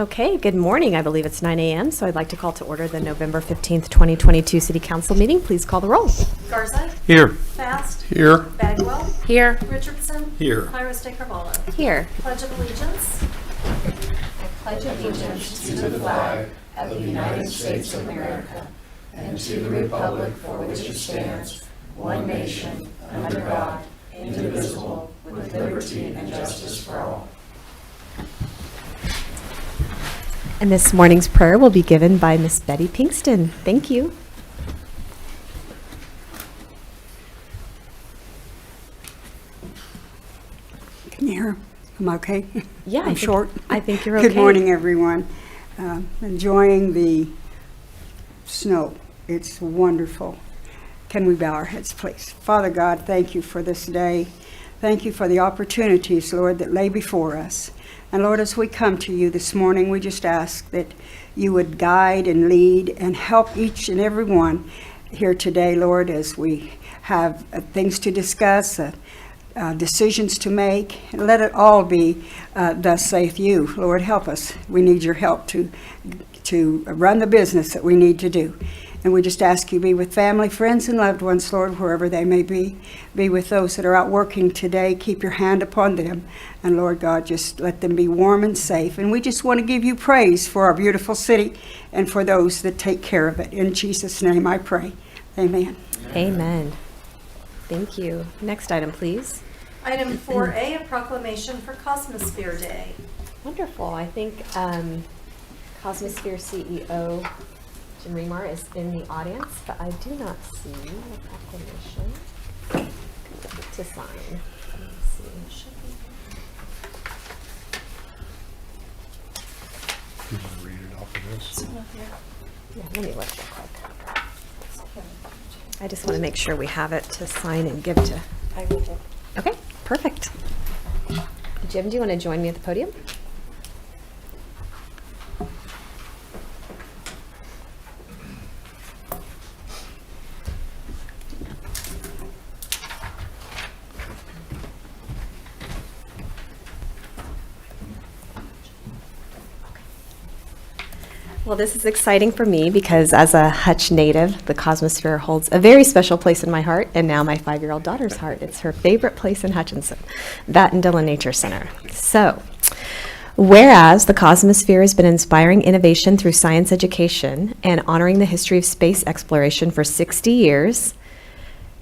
Okay, good morning. I believe it's 9 a.m., so I'd like to call to order the November 15th, 2022 City Council meeting. Please call the roll. Garza. Here. Fast. Here. Bagwell. Here. Richardson. Here. Kairos de Carvalho. Here. Pledge of Allegiance. I pledge allegiance to the flag of the United States of America and to the republic for which it stands, one nation, under God, indivisible, with liberty and justice for all. And this morning's prayer will be given by Miss Betty Pinkston. Thank you. Can you hear? I'm okay? Yeah, I'm short. I think you're okay. Good morning, everyone. Enjoying the snow. It's wonderful. Can we bow our heads, please? Father God, thank you for this day. Thank you for the opportunities, Lord, that lay before us. And Lord, as we come to you this morning, we just ask that you would guide and lead and help each and every one here today, Lord, as we have things to discuss, decisions to make. Let it all be thus saith you. Lord, help us. We need your help to run the business that we need to do. And we just ask you be with family, friends, and loved ones, Lord, wherever they may be. Be with those that are out working today. Keep your hand upon them. And Lord God, just let them be warm and safe. And we just want to give you praise for our beautiful city and for those that take care of it. In Jesus' name I pray. Amen. Amen. Thank you. Next item, please. Item 4A, a proclamation for Cosmosphere Day. Wonderful. I think Cosmosphere CEO Jim Remar is in the audience, but I do not see a proclamation to sign. Let me see. Can you read it off of this? Yeah, let me look real quick. I just want to make sure we have it to sign and give to. I will. Okay, perfect. Jim, do you want to join me at the podium? Well, this is exciting for me because as a Hutch native, the Cosmosphere holds a very special place in my heart and now my 5-year-old daughter's heart. It's her favorite place in Hutchinson, that and Dillon Nature Center. So, whereas the Cosmosphere has been inspiring innovation through science education and honoring the history of space exploration for 60 years,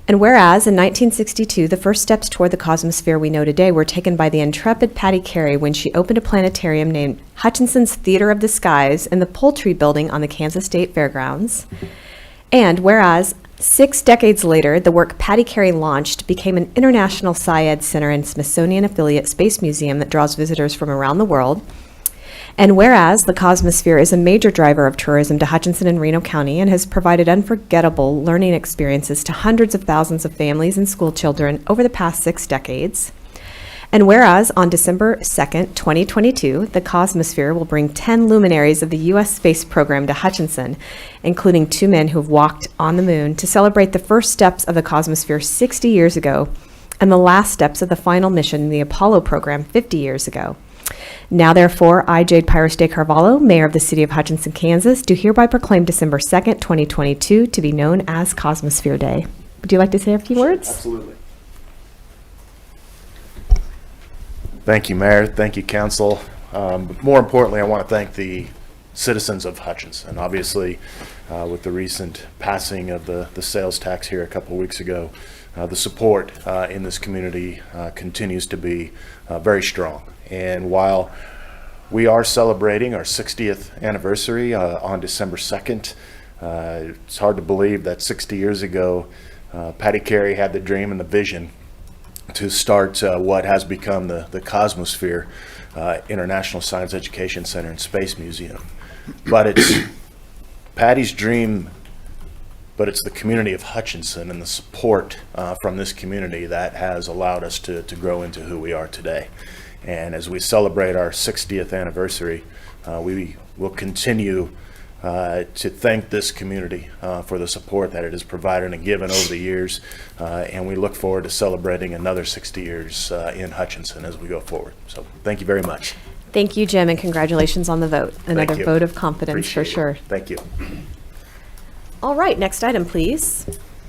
and whereas in 1962, the first steps toward the Cosmosphere we know today were taken by the intrepid Patty Carey when she opened a planetarium named Hutchinson's Theater of the Skies in the Poultry Building on the Kansas State Fairgrounds. And whereas 6 decades later, the work Patty Carey launched became an international SciEd center and Smithsonian affiliate space museum that draws visitors from around the world. And whereas the Cosmosphere is a major driver of tourism to Hutchinson and Reno County and has provided unforgettable learning experiences to hundreds of thousands of families and school children over the past 6 decades. And whereas on December 2nd, 2022, the Cosmosphere will bring 10 luminaries of the U.S. space program to Hutchinson, including 2 men who have walked on the moon, to celebrate the first steps of the Cosmosphere 60 years ago and the last steps of the final mission in the Apollo program 50 years ago. Now, therefore, I, Jade Pyrus de Carvalho, Mayor of the City of Hutchinson, Kansas, do hereby proclaim December 2nd, 2022 to be known as Cosmosphere Day. Would you like to say a few words? Absolutely. Thank you, Mayor. Thank you, Council. But more importantly, I want to thank the citizens of Hutchinson. Obviously, with the recent passing of the sales tax here a couple of weeks ago, the support in this community continues to be very strong. And while we are celebrating our 60th anniversary on December 2nd, it's hard to believe that 60 years ago, Patty Carey had the dream and the vision to start what has become the Cosmosphere International Science Education Center and Space Museum. But it's Patty's dream, but it's the community of Hutchinson and the support from this community that has allowed us to grow into who we are today. And as we celebrate our 60th anniversary, we will continue to thank this community for the support that it has provided and given over the years, and we look forward to celebrating another 60 years in Hutchinson as we go forward. So thank you very much. Thank you, Jim, and congratulations on the vote. Another you. vote of confidence for Appreciate sure. it. Thank you. All right, next item, please.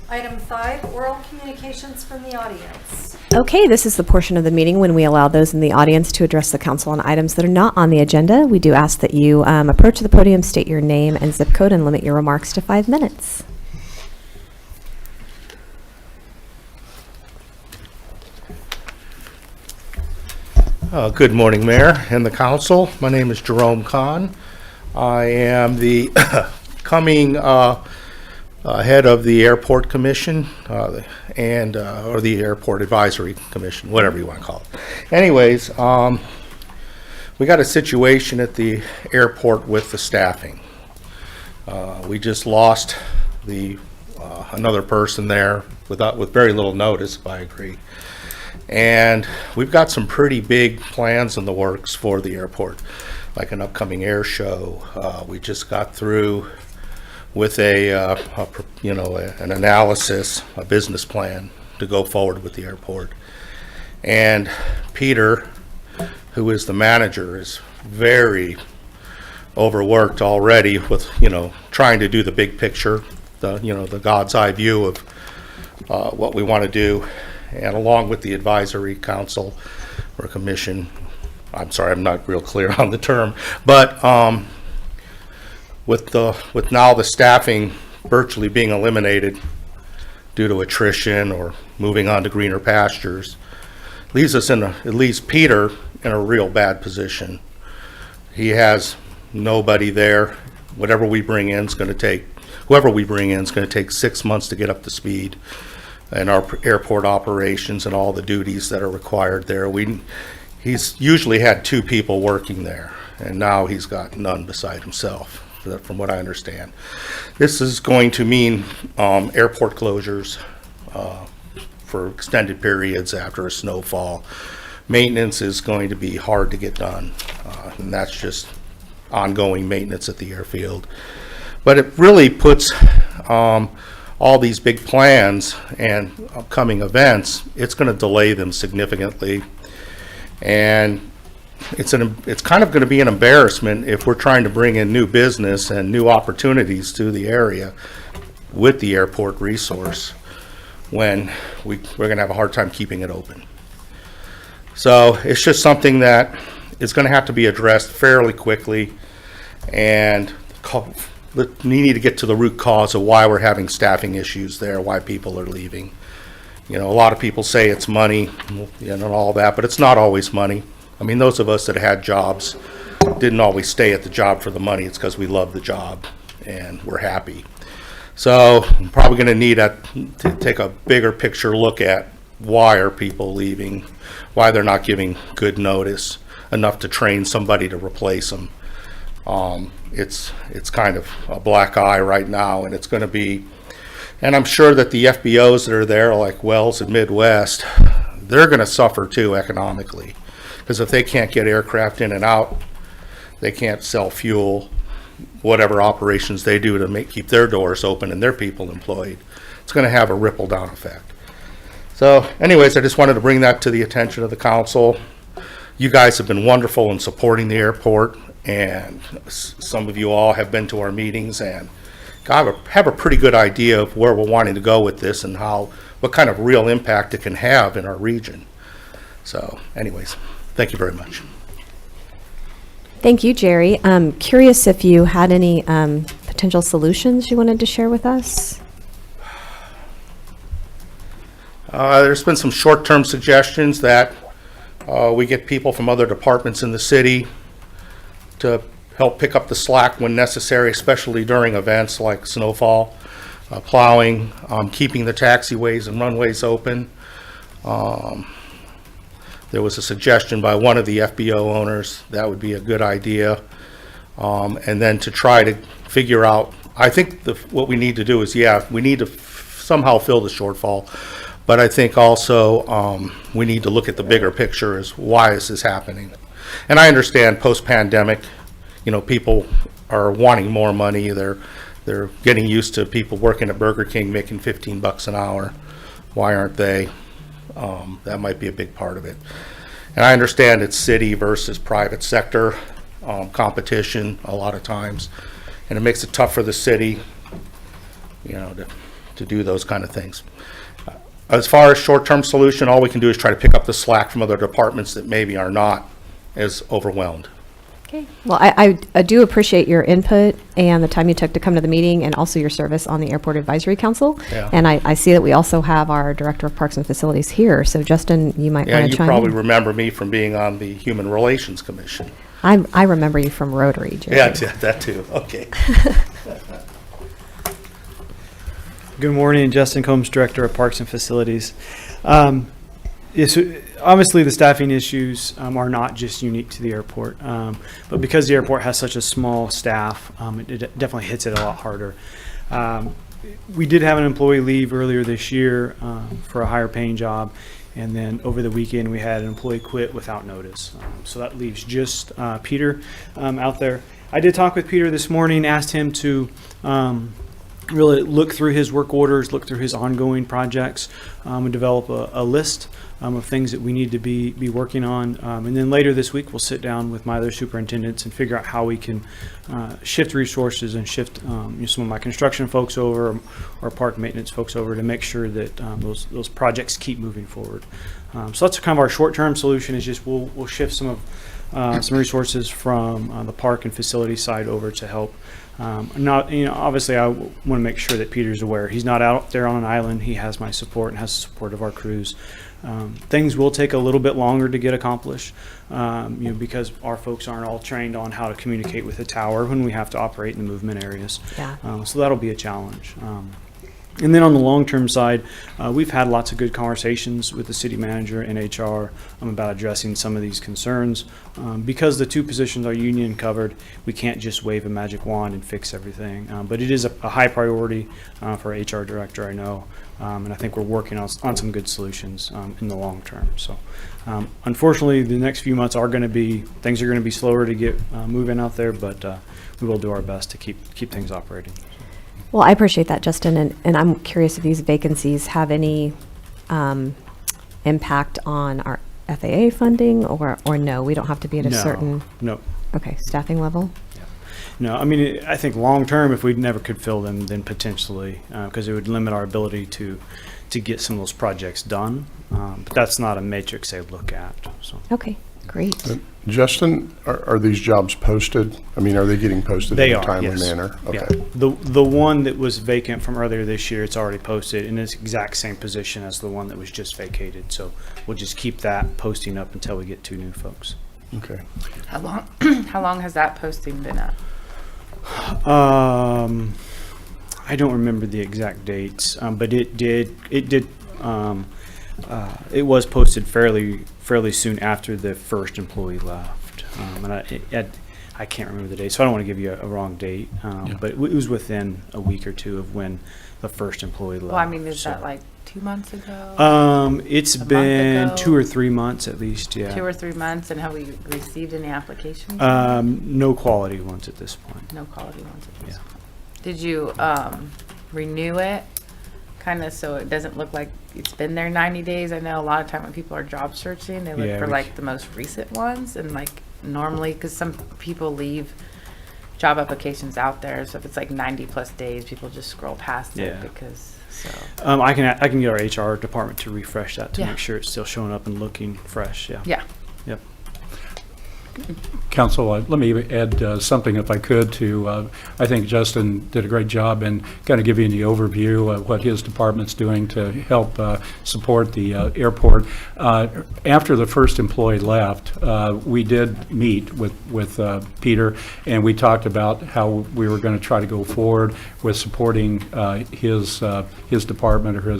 Item 5, oral communications from the audience. Okay, this is the portion of the meeting when we allow those in the audience to address the council on items that are not on the agenda. We do ask that you approach the podium, state your name and zip code, and limit your remarks to 5 minutes. Good morning, Mayor and the council. My name is Jerome Kahn. I am the coming head of the Airport Commission or the Airport Advisory Commission, whatever you want to call it. Anyways, we got a situation at the airport with the staffing. We just lost another person there with very little notice, if I agree. And we've got some pretty big plans in the works for the airport, like an upcoming air show. We just got through with an analysis, a business plan to go forward with the airport. And Peter, who is the manager, is very overworked already with, trying to do the big picture, the God's eye view of what we want to do. And along with the advisory council or commission, I'm sorry, I'm not real clear on the term, but with now the staffing virtually being eliminated due to attrition or moving on to greener pastures, leaves us at least Peter in a real bad position. He has nobody there. Whoever we bring in is going to take 6 months to get up to speed in our airport operations and all the duties that are required there. He's usually had 2 people working there, and now he's got none beside himself, from what I understand. This is going to mean airport closures for extended periods after a snowfall. Maintenance is going to be hard to get done, and that's just ongoing maintenance at the airfield. But it really puts all these big plans and upcoming events, it's going to delay them significantly. And it's kind of going to be an embarrassment if we're trying to bring in new business and new opportunities to the area with the airport resource when we're going to have a hard time keeping it open. So it's just something that is going to have to be addressed fairly quickly, and we need to get to the root cause of why we're having staffing issues there, why people are leaving. A lot of people say it's money, and all that, but it's not always money. I mean, those of us that had jobs didn't always stay at the job for the money. It's because we love the job and we're happy. So I'm probably going to need to take a bigger picture look at why are people leaving, why they're not giving good notice, enough to train somebody to replace them. It's kind of a black eye right now, and it's going to be, and I'm sure that the FBOs that are there, like Wells and Midwest, they're going to suffer too economically, because if they can't get aircraft in and out, they can't sell fuel, whatever operations they do to keep their doors open and their people employed, it's going to have a ripple down effect. So anyways, I just wanted to bring that to the attention of the council. You guys have been wonderful in supporting the airport, and some of you all have been to our meetings and have a pretty good idea of where we're wanting to go with this and what kind of real impact it can have in our region. So anyways, thank you very much. Thank you, Jerry. I'm curious if you had any potential solutions you wanted to share with us? There's been some short-term suggestions that we get people from other departments in the city to help pick up the slack when necessary, especially during events like snowfall, plowing, keeping the taxiways and runways open. There was a suggestion by one of the FBO owners that would be a good idea. And then to try to figure out, I think what we need to do is, we need to somehow fill the shortfall. But I think also we need to look at the bigger picture as why is this happening. And I understand post-pandemic, people are wanting more money. They're getting used to people working at Burger King making $15 an hour. Why aren't they? That might be a big part of it. And I understand it's city versus private sector competition a lot of times. And it makes it tough for the city, to do those kind of things. As far as short-term solution, all we can do is try to pick up the slack from other departments that maybe are not as overwhelmed. Okay. Well, I do appreciate your input and the time you took to come to the meeting, and also your service on the Airport Advisory Council. Yeah. And I see that we also have our Director of Parks and Facilities here. So Justin, you might Yeah, want to you chime probably in. remember me from being on the Human Relations Commission. I remember you from Rotary, Jerry. Yeah, that too. Okay. Good morning, Justin Combs, Director of Parks and Facilities. Yes, obviously the staffing issues are not just unique to the airport, but because the airport has such a small staff, it definitely hits it a lot harder. We did have an employee leave earlier this year for a higher paying job, and then over the weekend we had an employee quit without notice. So that leaves just Peter out there. I did talk with Peter this morning, asked him to really look through his work orders, look through his ongoing projects, and develop a list of things that we need to be working on. And then later this week, we'll sit down with my other superintendents and figure out how we can shift resources and shift some of my construction folks over, or park maintenance folks over, to make sure that those projects keep moving forward. So that's kind of our short-term solution, is just we'll shift some resources from the park and facility side over to help. Obviously I want to make sure that Peter's aware. He's not out there on an island. He has my support and has the support of our crews. Things will take a little bit longer to get accomplished, because our folks aren't all trained on how to communicate with the tower when we have to operate in the movement areas. Yeah. So that'll be a challenge. And then on the long-term side, we've had lots of good conversations with the city manager and HR about addressing some of these concerns. Because the two positions are union covered, we can't just wave a magic wand and fix everything. But it is a high priority for HR director, I know. And I think we're working on some good solutions in the long term. So unfortunately, the next few months things are going to be slower to get moving out there, but we will do our best to keep things operating. Well, I appreciate that, Justin, and I'm curious if these vacancies have any impact on our FAA funding, or no, we don't have to be at a certain staffing level? No, I mean, I think long term, if we never could fill them, then potentially, because it would limit our ability to get some of those projects done. But that's not a matrix they look at. So. Okay, great. Justin, are these jobs posted? I mean, are they getting posted in a timely manner? Okay. Yeah. The one that was vacant from earlier this year, it's already posted, and it's the exact same position as the one that was just vacated. So we'll just keep that posting up until we get two new folks. Okay. How long has that posting been up? I don't remember the exact dates, but it was posted fairly soon after the first employee left. I can't remember the date, so I don't want to give you a wrong date. But it was within a week or two of when the first employee left. Well, I mean, is that like 2 months ago? It's A month been ago? 2 or 3 months at least, yeah. 2 or 3 months, and have we received any applications? No quality ones at this point. No quality ones at this Yeah. point. Did you renew it, kind of so it doesn't look like it's been there 90 days? I know a lot of time when people are job searching, they look Yeah, for we- like the most recent ones, and like normally, because some people leave job applications out there, so if it's like 90 plus days, people just scroll past it Yeah. because, so. I can get our HR department to refresh that to Yeah. make sure it's still showing up and looking fresh, yeah. Yeah. Yep. Council, let me add something if I could to, I think Justin did a great job in kind of giving the overview of what his department's doing to help support the airport. After the first employee left, we did meet with Peter, and we talked about how we were going to try to go forward with supporting his department or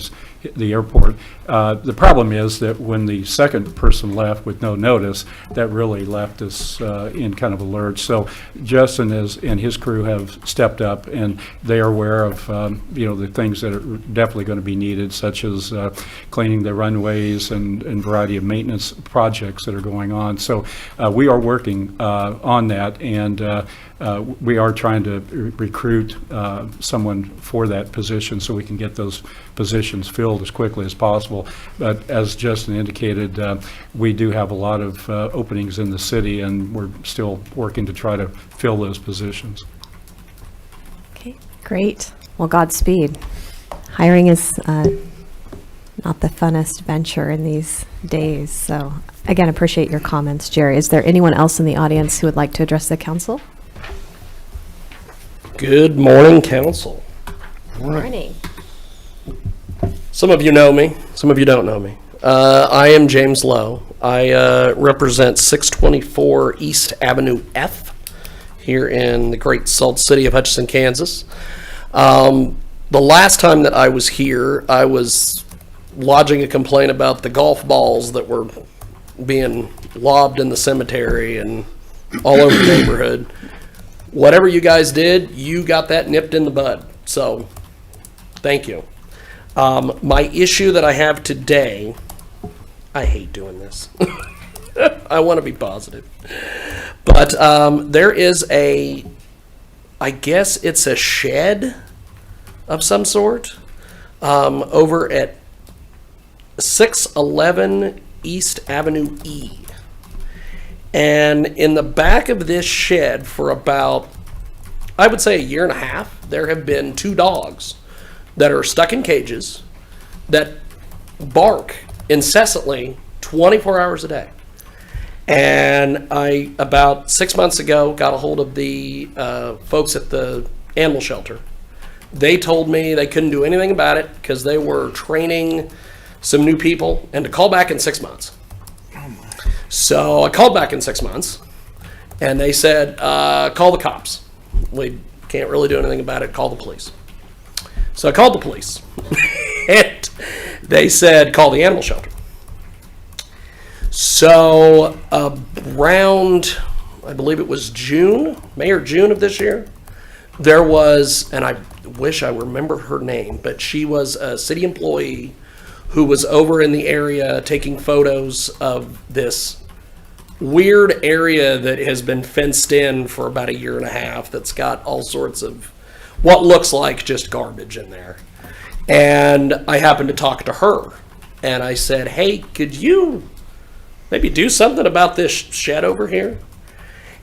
the airport. The problem is that when the second person left with no notice, that really left us in kind of a lurch. So Justin and his crew have stepped up, and they are aware of the things that are definitely going to be needed, such as cleaning the runways and variety of maintenance projects that are going on. So we are working on that, and we are trying to recruit someone for that position so we can get those positions filled as quickly as possible. But as Justin indicated, we do have a lot of openings in the city, and we're still working to try to fill those positions. Okay, great. Well, Godspeed. Hiring is not the funnest venture in these days. So again, appreciate your comments, Jerry. Is there anyone else in the audience who would like to address the council? Good morning, council. Morning. Some of you know me, some of you don't know me. I am James Lowe. I represent 624 East Avenue F here in the great salt city of Hutchinson, Kansas. The last time that I was here, I was lodging a complaint about the golf balls that were being lobbed in the cemetery and all over the neighborhood. Whatever you guys did, you got that nipped in the bud. So, thank you. My issue that I have today, I hate doing this. I want to be positive. But there is I guess it's a shed of some sort over at 611 East Avenue E. And in the back of this shed for about, I would say, a year and a half, there have been 2 dogs that are stuck in cages that bark incessantly 24 hours a day. And I, about 6 months ago, got a hold of the folks at the animal shelter. They told me they couldn't do anything about it because they were training some new people and to call back in 6 months. So I called back in 6 months, and they said, call the cops. We can't really do anything about it. Call the police. So I called the police, and they said, call the animal shelter. So around, I believe it was May or June of this year, there was, and I wish I remember her name, but she was a city employee who was over in the area taking photos of this weird area that has been fenced in for about a year and a half that's got all sorts of what looks like just garbage in there. And I happened to talk to her, and I said, hey, could you maybe do something about this shed over here?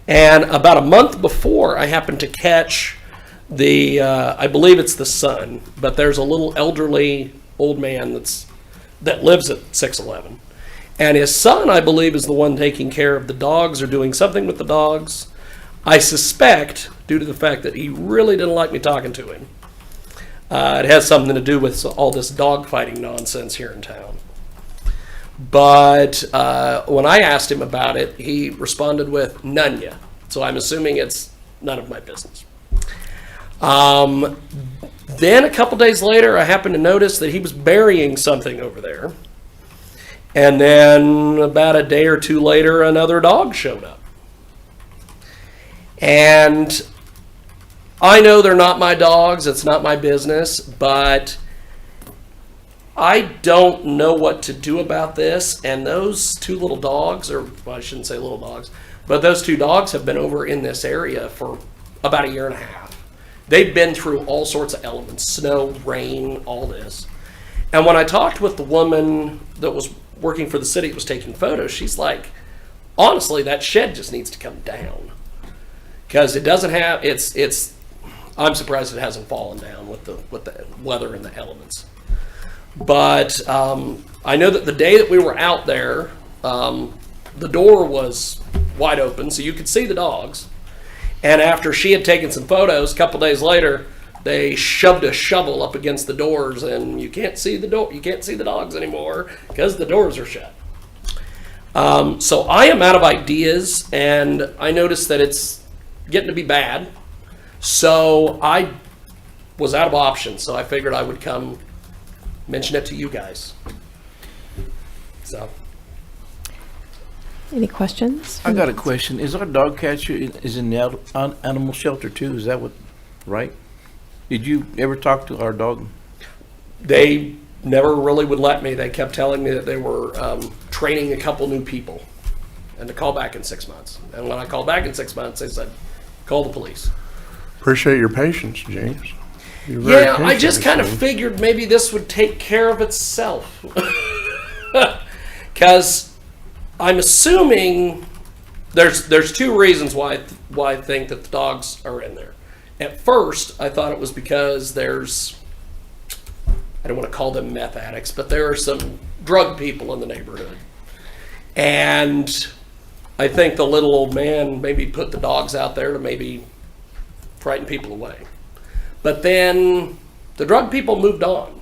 And about a month before, I happened to catch the, I believe it's the son, but there's a little elderly old man that lives at 611. And his son, I believe, is the one taking care of the dogs or doing something with the dogs. I suspect, due to the fact that he really didn't like me talking to him, it has something to do with all this dog fighting nonsense here in town. But when I asked him about it, he responded with, none ya. So I'm assuming it's none of my business. Then a couple days later, I happened to notice that he was burying something over there. And then about a day or two later, another dog showed up. And I know they're not my dogs, it's not my business, but I don't know what to do about this. And those two little dogs, or well, I shouldn't say little dogs, but those two dogs have been over in this area for about a year and a half. They've been through all sorts of elements, snow, rain, all this. And when I talked with the woman that was working for the city that was taking photos, she's like, honestly, that shed just needs to come down. Because it doesn't have, I'm surprised it hasn't fallen down with the weather and the elements. But I know that the day that we were out there, the door was wide open, so you could see the dogs. And after she had taken some photos, a couple days later, they shoved a shovel up against the doors, and you can't see the door. You can't see the dogs anymore because the doors are shut. So I am out of ideas, and I noticed that it's getting to be bad. So I was out of options. So I figured I would come mention it to you guys. So. Any questions? I got a question. Is our dog catcher is in the animal shelter too? Is that what, right? Did you ever talk to our dog? They never really would let me. They kept telling me that they were training a couple new people and to call back in 6 months. And when I called back in 6 months, they said, call the police. Appreciate your patience, James. You're very Yeah, I patient just with kind of me. figured maybe this would take care of itself. Because I'm assuming there's two reasons why I think that the dogs are in there. At first, I thought it was because there's, I don't want to call them meth addicts, but there are some drug people in the neighborhood. And I think the little old man maybe put the dogs out there to maybe frighten people away. But then the drug people moved on,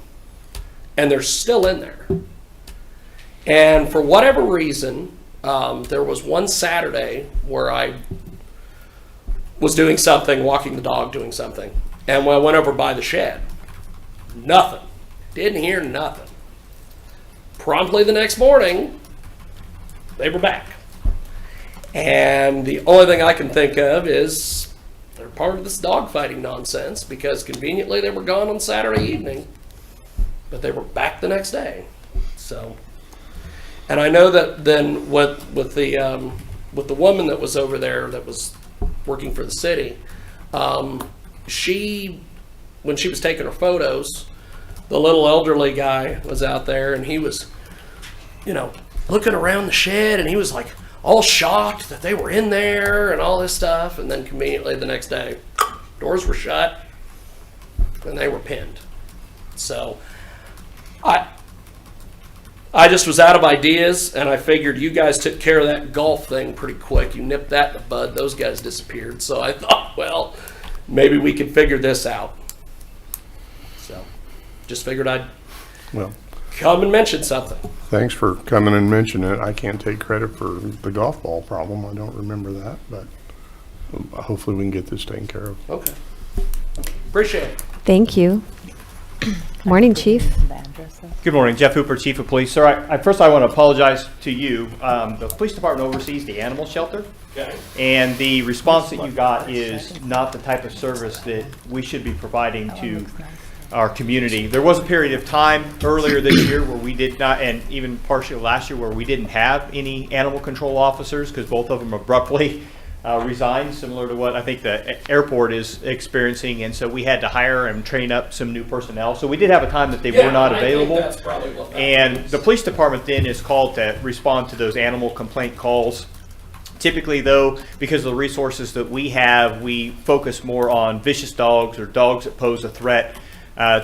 and they're still in there. And for whatever reason, there was one Saturday where I was doing something, walking the dog, doing something. And when I went over by the shed, nothing. Didn't hear nothing. Promptly the next morning, they were back. And the only thing I can think of is they're part of this dog fighting nonsense because conveniently they were gone on Saturday evening, but they were back the next day. So, and I know that then with the woman that was over there that was working for the city, when she was taking her photos, the little elderly guy was out there and he was, looking around the shed and he was like all shocked that they were in there and all this stuff. And then conveniently the next day, doors were shut and they were pinned. So I just was out of ideas, and I figured you guys took care of that golf thing pretty quick. You nipped that in the bud. Those guys disappeared. So I thought, well, maybe we could figure this out. So just figured I'd come and mention something. Thanks for coming and mentioning it. I can't take credit for the golf ball problem. I don't remember that, but hopefully we can get this taken care of. Okay. Appreciate it. Thank you. Morning, Chief. Good morning, Jeff Hooper, Chief of Police. Sir, first I want to apologize to you. The police department oversees the animal shelter, and the response that you got is not the type of service that we should be providing to our community. There was a period of time earlier this year where we did not, and even partially last year, where we didn't have any animal control officers because both of them abruptly resigned, similar to what I think the airport is experiencing, and so we had to hire and train up some new personnel. So we did have a time that they were not available. That's probably what that And is. the police department then is called to respond to those animal complaint calls. Typically, though, because of the resources that we have, we focus more on vicious dogs or dogs that pose a threat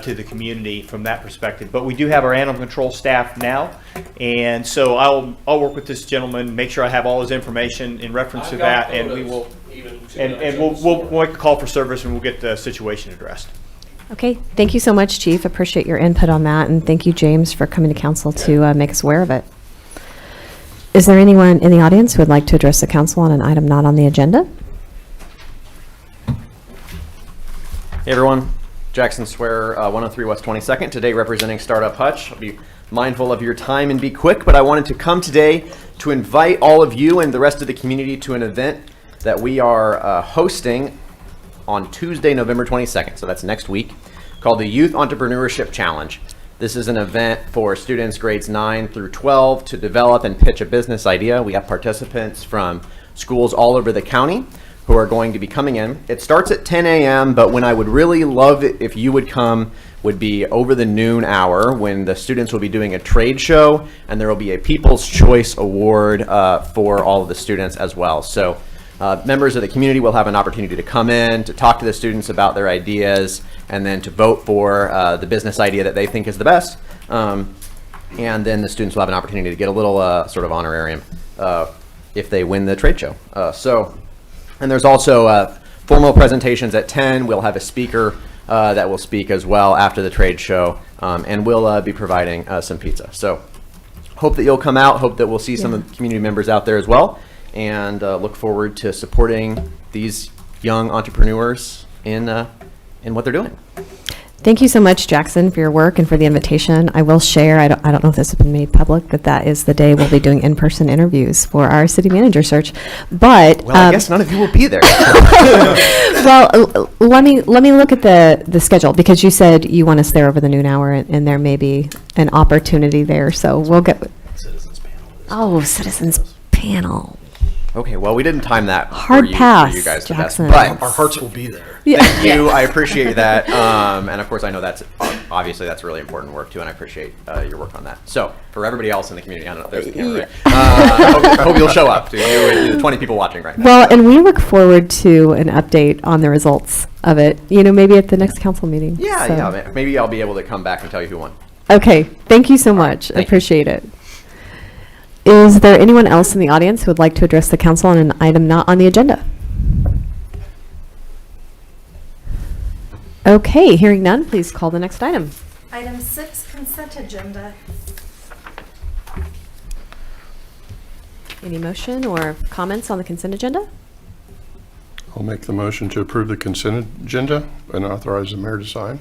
to the community from that perspective. But we do have our animal control staff now, and so I'll work with this gentleman, make sure I have all his information in reference to I've got that, and we will photos even to and that we'll make a call for service, and we'll get the situation addressed. Okay, thank you so much, Chief. Appreciate your input on that, and thank you, James, for coming to council to make us aware of it. Is there anyone in the audience who would like to address the council on an item not on the agenda? Hey everyone, Jackson Swear, 103 West 22nd, today representing Startup Hutch. I'll be mindful of your time and be quick, but I wanted to come today to invite all of you and the rest of the community to an event that we are hosting on Tuesday, November 22nd, so that's next week, called the Youth Entrepreneurship Challenge. This is an event for students grades 9 through 12 to develop and pitch a business idea. We have participants from schools all over the county who are going to be coming in. It starts at 10 a.m., but when I would really love it if you would come would be over the noon hour when the students will be doing a trade show, and there will be a People's Choice Award for all of the students as well. So members of the community will have an opportunity to come in, to talk to the students about their ideas, and then to vote for the business idea that they think is the best. And then the students will have an opportunity to get a little sort of honorarium if they win the trade show. And there's also formal presentations at 10. We'll have a speaker that will speak as well after the trade show, and we'll be providing some pizza. So hope that you'll come out, hope that we'll see some of the community members out there as well, and look forward to supporting these young entrepreneurs in what they're doing. Thank you so much, Jackson, for your work and for the invitation. I will share, I don't know if this has been made public, but that is the day we'll be doing in-person interviews for our city manager search. But Well, I guess none of you will be there. well, let me look at the schedule, because you said you want us there over the noon hour, and there may be an opportunity there. So we'll get. Citizens panel. Oh, citizens panel. Okay, well, we didn't time that Hard for you pass, guys the best, Jackson. but Our hearts will be there. thank you. I appreciate that. And of course, I know that's obviously that's really important work too, and I appreciate your work on that. So for everybody else in the community, I don't know if there's a camera, right? I hope you'll show up to you and the 20 people watching right now. Well, and we look forward to an update on the results of it, maybe at the next council meeting. Yeah, So- yeah. Maybe I'll be able to come back and tell you who won. Okay, thank you so much. I thank you. appreciate it. Is there anyone else in the audience who would like to address the council on an item not on the agenda? Okay, hearing none, please call the next item. Item 6, consent agenda. Any motion or comments on the consent agenda? I'll make the motion to approve the consent agenda and authorize the mayor to sign.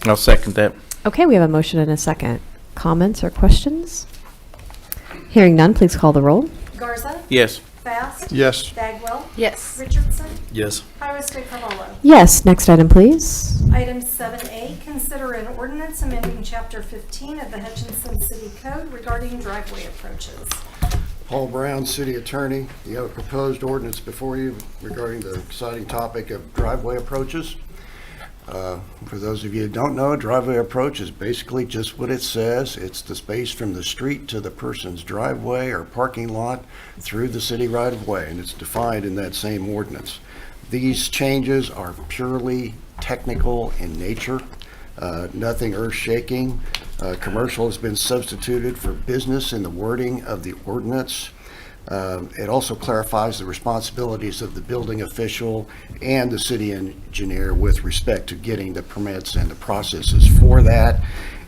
I'll second that. Okay, we have a motion and a second. Comments or questions? Hearing none, please call the roll. Garza. Yes. Fast. Yes. Bagwell. Yes. Richardson. Yes. Highway Carvalho. Yes, next item, please. Item 7A, consider an ordinance amending Chapter 15 of the Hutchinson City Code regarding driveway approaches. Paul Brown, City Attorney. You have a proposed ordinance before you regarding the exciting topic of driveway approaches. For those of you who don't know, a driveway approach is basically just what it says. It's the space from the street to the person's driveway or parking lot through the city right-of-way, and it's defined in that same ordinance. These changes are purely technical in nature, nothing earth-shaking. Commercial has been substituted for business in the wording of the ordinance. It also clarifies the responsibilities of the building official and the city engineer with respect to getting the permits and the processes for that.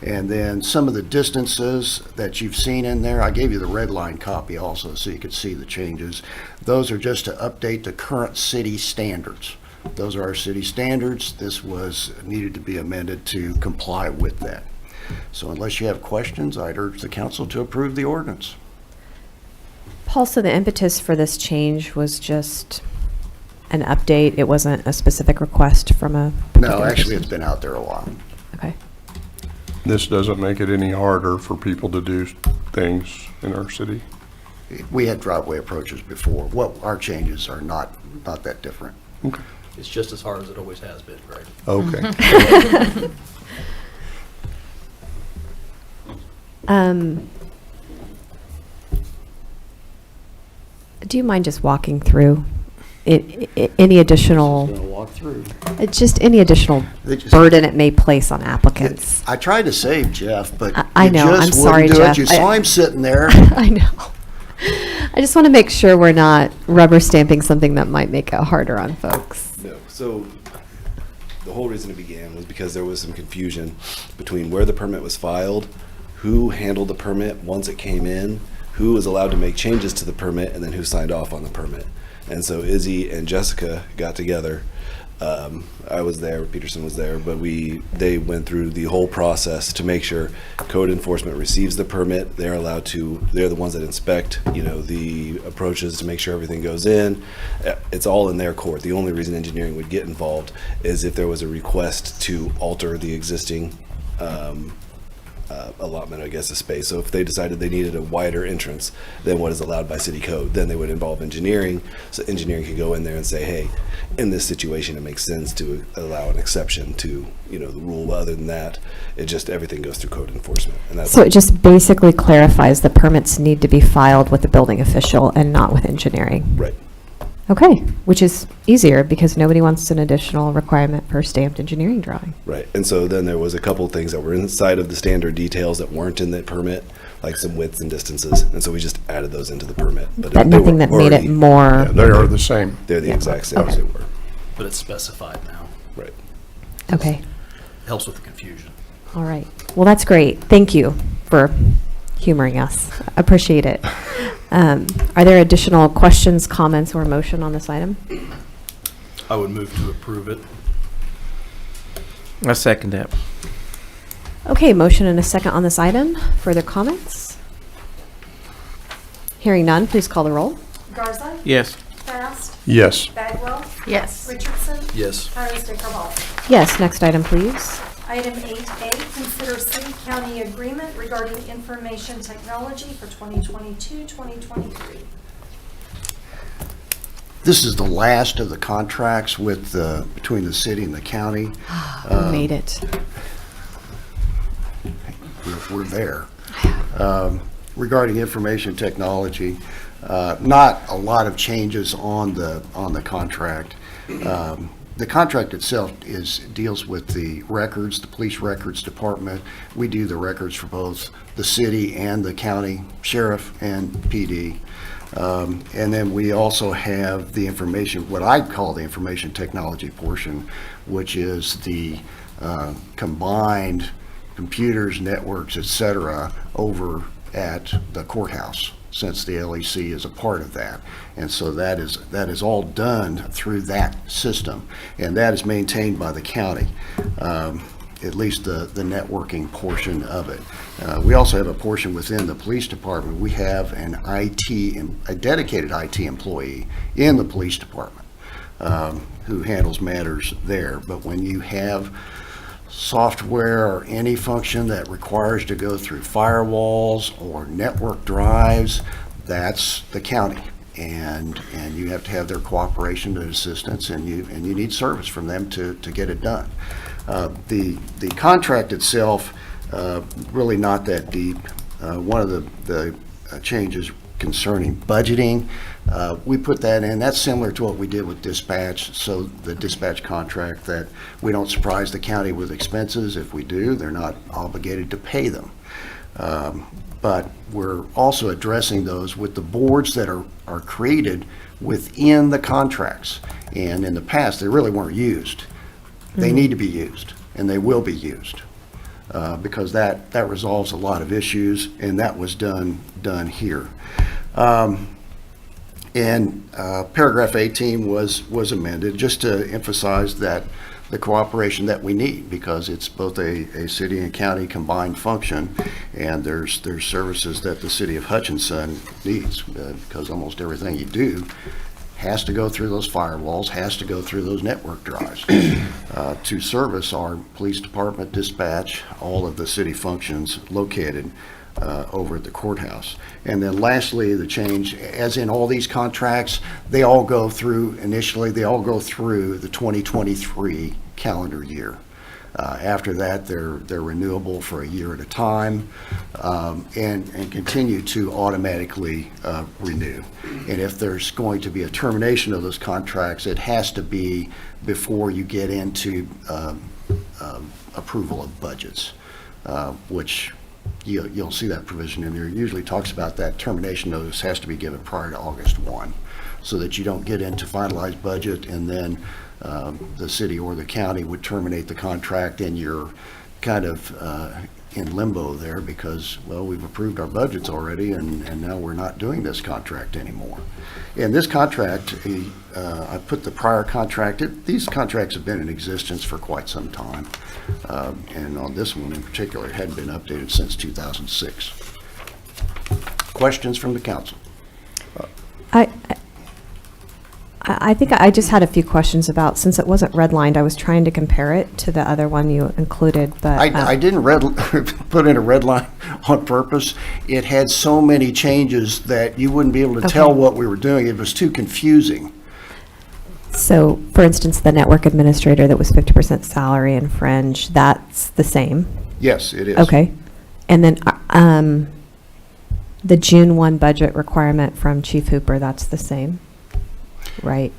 And then some of the distances that you've seen in there, I gave you the red line copy also so you could see the changes. Those are just to update the current city standards. Those are our city standards. This was needed to be amended to comply with that. So unless you have questions, I'd urge the council to approve the ordinance. Paul, so the impetus for this change was just an update? It wasn't a specific request from a... No, actually, it's been out there a while. Okay. This doesn't make it any harder for people to do things in our city. We had driveway approaches before. Well, our changes are not that different. Okay. It's just as hard as it always has been, Greg. Okay. Do you mind just walking through any additional, Gonna walk through. just any additional They just- burden it may place on applicants? I tried to save Jeff, but I you know. I'm just sorry, wouldn't do Jeff. it. You saw him sitting there. I know. I just want to make sure we're not rubber stamping something that might make it harder on folks. No. So the whole reason it began was because there was some confusion between where the permit was filed, who handled the permit once it came in, who was allowed to make changes to the permit, and then who signed off on the permit. And so Izzy and Jessica got together I was there, Peterson was there, but they went through the whole process to make sure code enforcement receives the permit. They're the ones that inspect, the approaches to make sure everything goes in. It's all in their court. The only reason engineering would get involved is if there was a request to alter the existing allotment, I guess, of space. So if they decided they needed a wider entrance than what is allowed by city code, then they would involve engineering. So engineering could go in there and say, hey, in this situation, it makes sense to allow an exception to, the rule. Other than that, everything goes through code enforcement. And that's So it just basically clarifies the permits need to be filed with the building official and not with engineering. right. Okay, which is easier because nobody wants an additional requirement for stamped engineering drawing. Right. And so then there was a couple of things that were inside of the standard details that weren't in the permit, like some widths and distances. And so we just added those into the permit. But they nothing were that made it already- more, They are the same. They're the exact same as Okay. they were. But it's specified now. Right. okay, Helps with the confusion. all right. Well, that's great. Thank you for humoring us. Appreciate it. Are there additional questions, comments, or motion on this item? I would move to approve it. I second that. Okay, motion and a second on this item. Further comments? Hearing none, please call the roll. Garza. Yes. Fast. Yes. Bagwell. Yes. Richardson. Yes. Harris Dickerval. Yes, next item, please. Item 8A, consider city-county agreement regarding information technology for 2022-2023. This is the last of the contracts between the city and the county. We made it. We're there. Regarding information technology, not a lot of changes on the contract. The contract itself deals with the records, the police records department. We do the records for both the city and the county sheriff and PD. And then we also have the information, what I call the information technology portion, which is the combined computers, networks, et cetera, over at the courthouse, since the LEC is a part of that. And so that is all done through that system, and that is maintained by the county, at least the networking portion of it. We also have a portion within the police department. We have a dedicated IT employee in the police department who handles matters there. But when you have software or any function that requires to go through firewalls or network drives, that's the county, and you have to have their cooperation and assistance, and you need service from them to get it done. The contract itself, really not that deep. One of the changes concerning budgeting, we put that in. That's similar to what we did with dispatch. So the dispatch contract, that we don't surprise the county with expenses. If we do, they're not obligated to pay them. But we're also addressing those with the boards that are created within the contracts. And in the past, they really weren't used. They need to be used, and they will be used. Because that resolves a lot of issues, and that was done here. And paragraph 18 was amended just to emphasize that the cooperation that we need, because it's both a city and county combined function, and there's services that the city of Hutchinson needs, because almost everything you do has to go through those firewalls, has to go through those network drives to service our police department, dispatch, all of the city functions located over at the courthouse. And then lastly, the change, as in all these contracts, they all go through the 2023 calendar year. After that, they're renewable for a year at a time, and continue to automatically renew. And if there's going to be a termination of those contracts, it has to be before you get into approval of budgets, which you'll see that provision in there. It usually talks about that termination notice has to be given prior to August 1, so that you don't get into finalized budget and then the city or the county would terminate the contract, and you're kind of in limbo there because, well, we've approved our budgets already, and now we're not doing this contract anymore. And this contract, I put the prior contract, these contracts have been in existence for quite some time. And on this one in particular, it hadn't been updated since 2006. Questions from the council? I think I just had a few questions about, since it wasn't redlined, I was trying to compare it to the other one you included, but. I didn't put in a red line on purpose. It had so many changes that you wouldn't be able to tell what we were doing. It was too confusing. So, for instance, the network administrator that was 50% salary and fringe, that's the same? Yes, it is. Okay. And then the June 1 budget requirement from Chief Hooper, that's the same? Right?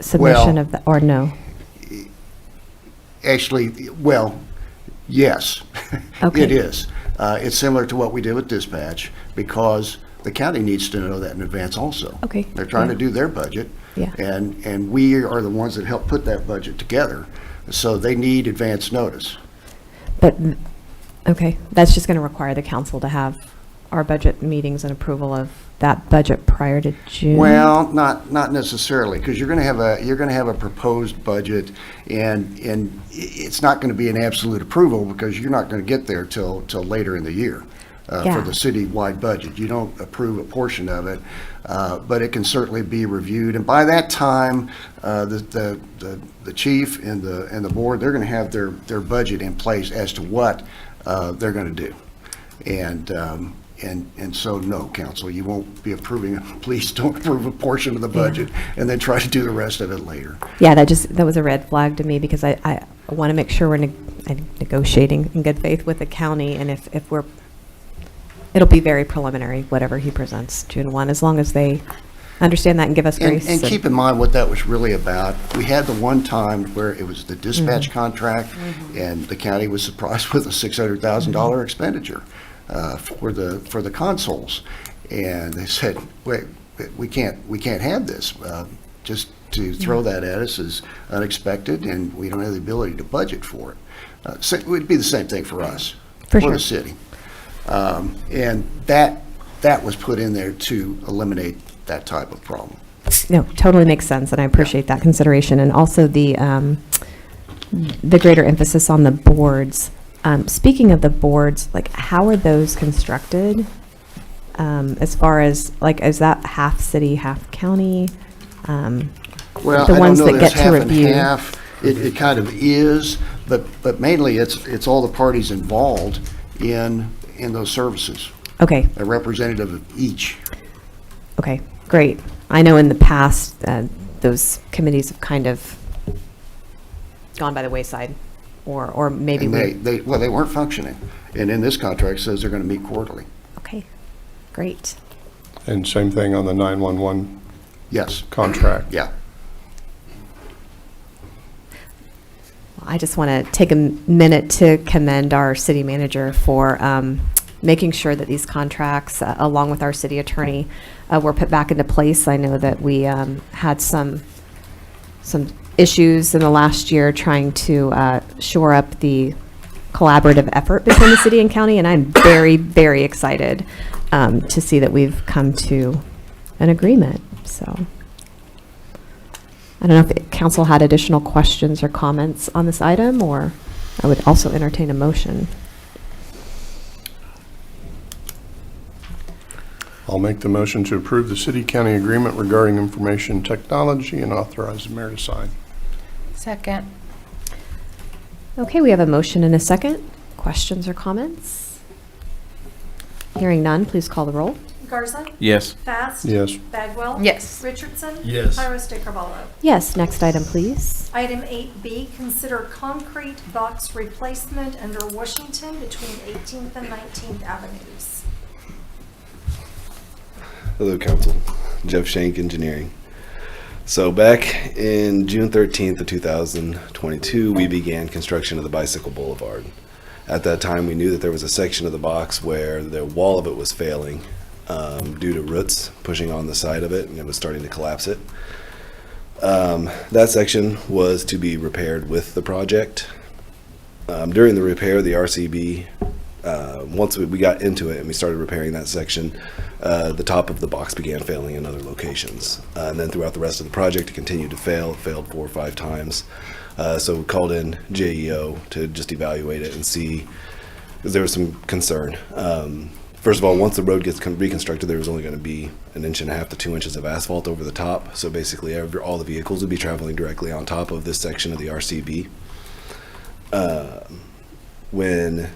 Submission of the, or no? Actually, well, yes, Okay. it is. It's similar to what we did with dispatch because the county needs to know that in advance also. Okay. They're trying to Yeah. do their budget. Yeah. And we are the ones that help put that budget together. So they need advance notice. But, okay, that's just going to require the council to have our budget meetings and approval of that budget prior to June? Well, not necessarily, because you're going to have a proposed budget, and it's not going to be an absolute approval because you're not going to get there till later in the year for the citywide budget. You don't approve a portion of it, but it can certainly be reviewed, and by that time, the chief and the board, they're going to have their budget in place as to what they're going to do, and so, no, council, you won't be approving, please don't approve a portion of the budget and then try to do the rest of it later. Yeah, that was a red flag to me because I want to make sure we're negotiating in good faith with the county, and if it'll be very preliminary, whatever he presents June 1, as long as they understand that and give us grace. And keep in mind what that was really about. We had the one time where it was the dispatch contract, and the county was surprised with a $600,000 expenditure for the consoles, and they said, "Wait, we can't have this. Just to throw that at us is unexpected, and we don't have the ability to budget for it." So it would be the same thing for us, For the sure. city, and that was put in there to eliminate that type of problem. No, totally makes sense, and I appreciate that consideration, and also the greater emphasis on the boards. Speaking of the boards, like, how are those constructed? As far as, like, is that half city, half county? Well, The I ones don't know that that it's get to half and review. half. It kind of is, but mainly it's all the parties involved in those services, Okay, a representative of each. okay, great. I know in the past, those committees have kind of gone by the wayside, or maybe And we. they weren't functioning. And in this contract says they're going to meet quarterly. Okay, great. And same thing on the 911 Yes, contract. yeah. I just want to take a minute to commend our city manager for making sure that these contracts, along with our city attorney, were put back into place. I know that we had some issues in the last year trying to shore up the collaborative effort between the city and county, and I'm very, very excited to see that we've come to an agreement. So I don't know if the council had additional questions or comments on this item, or I would also entertain a motion. I'll make the motion to approve the city-county agreement regarding information technology and authorize the mayor to sign. Second. Okay, we have a motion and a second. Questions or comments? Hearing none, please call the roll. Garza. Yes. Fast. Yes. Bagwell. Yes. Richardson. Yes. Pyrus de Carvalho. Yes, next item, please. Item 8B, consider concrete box replacement under Washington between 18th and 19th Avenues. Hello, council. Jeff Shank, Engineering. So back in June 13th of 2022, we began construction of the Bicycle Boulevard. At that time, we knew that there was a section of the box where the wall of it was failing due to roots pushing on the side of it, and it was starting to collapse it. That section was to be repaired with the project. During the repair, the RCB once we got into it and we started repairing that section, the top of the box began failing in other locations. And then throughout the rest of the project, it continued to fail. It failed 4 or 5 times. So we called in JEO to just evaluate it and see, because there was some concern. First of all, once the road gets reconstructed, there was only going to be 1.5 inches to 2 inches of asphalt over the top. So basically, all the vehicles would be traveling directly on top of this section of the RCB. When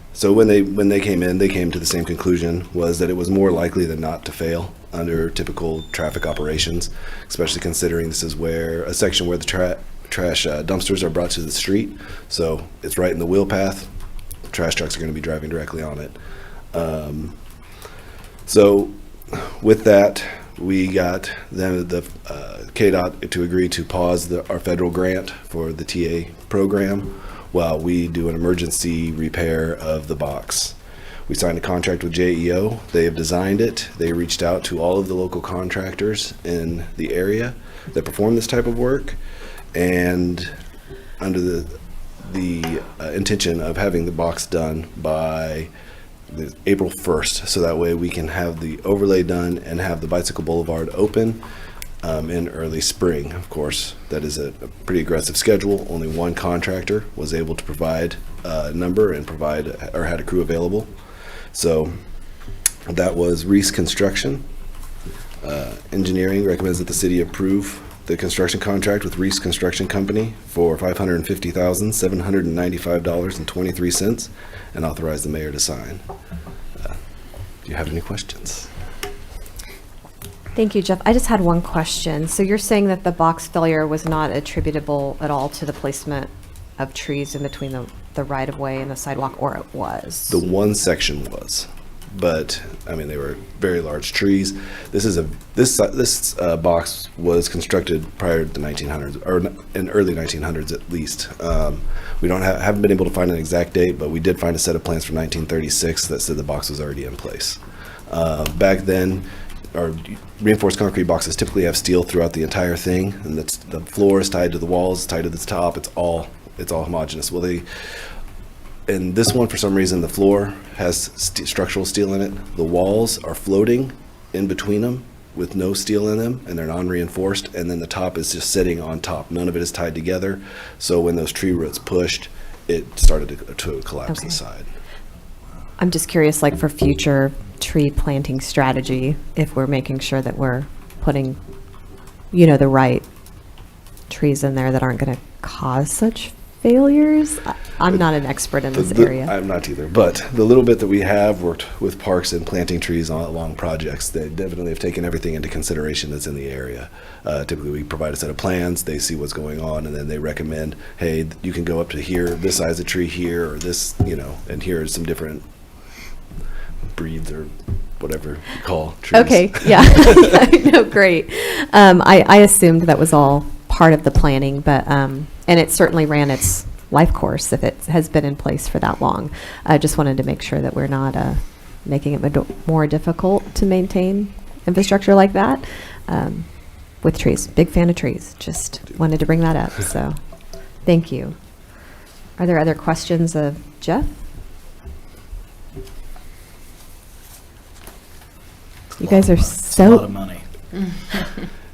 they came in, they came to the same conclusion, was that it was more likely than not to fail under typical traffic operations, especially considering this is where a section where the trash dumpsters are brought to the street. So it's right in the wheel path. Trash trucks are going to be driving directly on it. So with that, we got the KDOT to agree to pause our federal grant for the TA program while we do an emergency repair of the box. We signed a contract with JEO. They have designed it. They reached out to all of the local contractors in the area that perform this type of work, and under the intention of having the box done by April 1st, so that way we can have the overlay done and have the bicycle boulevard open in early spring. Of course, that is a pretty aggressive schedule. Only one contractor was able to provide a number and had a crew available. So that was Reese Construction. Engineering recommends that the city approve the construction contract with Reese Construction Company for $550,795.23 and authorize the mayor to sign. Do you have any questions? Thank you, Jeff. I just had one question. So you're saying that the box failure was not attributable at all to the placement of trees in between the right-of-way and the sidewalk, or it was? The one section was, but I mean, they were very large trees. This box was constructed prior to the 1900s, or in early 1900s at least. We haven't been able to find an exact date, but we did find a set of plans from 1936 that said the box was already in place. Back then, our reinforced concrete boxes typically have steel throughout the entire thing, and the floor is tied to the walls, tied to the top. It's all homogeneous. Well, in this one, for some reason, the floor has structural steel in it. The walls are floating in between them with no steel in them, and they're non-reinforced, and then the top is just sitting on top. None of it is tied together, so when those tree roots pushed, it started to collapse the side. I'm just curious, like for future tree planting strategy, if we're making sure that we're putting, the right trees in there that aren't going to cause such failures. I'm not an expert in this area. I'm not either, but the little bit that we have worked with parks and planting trees along projects, they definitely have taken everything into consideration that's in the area. Typically, we provide a set of plans, they see what's going on, and then they recommend, hey, you can go up to here, this size of tree here, or this, and here are some different breeds or whatever you call trees. Okay, yeah. No, great. I assumed that was all part of the planning, but and it certainly ran its life course if it has been in place for that long. I just wanted to make sure that we're not making it more difficult to maintain infrastructure like that with trees. Big fan of trees. Just wanted to bring that up. So thank you. Are there other questions of Jeff? You guys are so... a lot of money.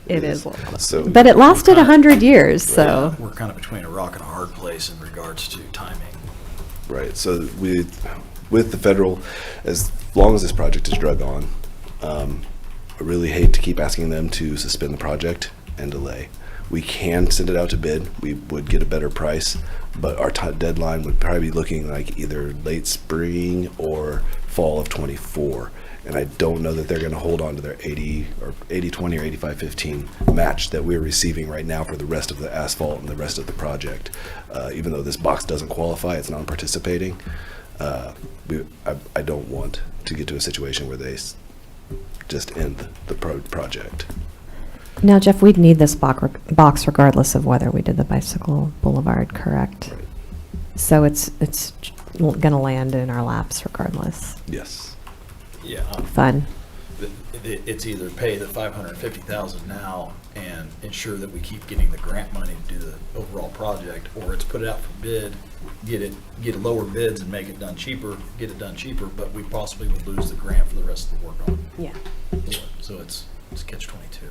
It is. So, but it lasted 100 years, so... We're kind of between a rock and a hard place in regards to timing. Right. So with the federal, as long as this project is drug on, I really hate to keep asking them to suspend the project and delay. We can send it out to bid. We would get a better price, but our deadline would probably be looking like either late spring or fall of '24. And I don't know that they're going to hold on to their 80-20 or 85-15 match that we're receiving right now for the rest of the asphalt and the rest of the project. Even though this box doesn't qualify, it's non-participating. I don't want to get to a situation where they just end the project. Now, Jeff, we'd need this box regardless of whether we did the bicycle boulevard, correct? Right. So it's going to land in our laps regardless. Yes. Yeah. Fun. it's either pay the $550,000 now and ensure that we keep getting the grant money to do the overall project, or it's put it out for bid, get lower bids and make it done cheaper, get it done cheaper, but we possibly would lose the grant for the rest of the work on it. Yeah. So it's catch-22.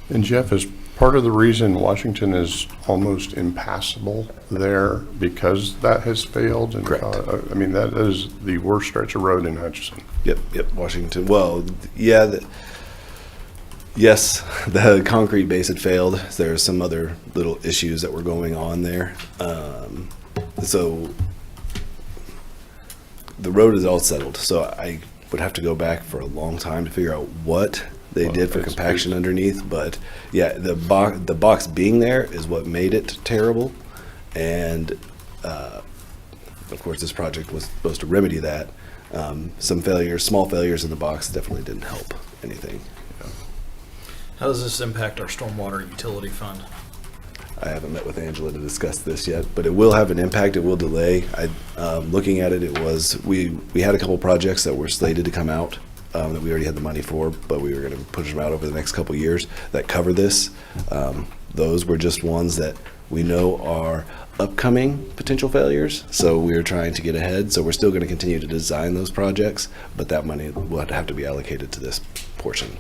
And Jeff, is part of the reason Washington is almost impassable there because that has failed? And, Correct. I mean, that is the worst stretch of road in Hutchinson. Yep, Washington. Well, yeah, yes, the concrete base had failed. There are some other little issues that were going on there. So the road is all settled. So I would have to go back for a long time to figure out what they did for compaction underneath. But yeah, the box being there is what made it terrible. And of course, this project was supposed to remedy that. Some failures, small failures in the box definitely didn't help anything. How does this impact our stormwater utility fund? I haven't met with Angela to discuss this yet, but it will have an impact. It will delay. Looking at it, we had a couple projects that were slated to come out that we already had the money for, but we were going to push them out over the next couple of years that cover this. Those were just ones that we know are upcoming potential failures, so we're trying to get ahead. So we're still going to continue to design those projects, but that money will have to be allocated to this portion.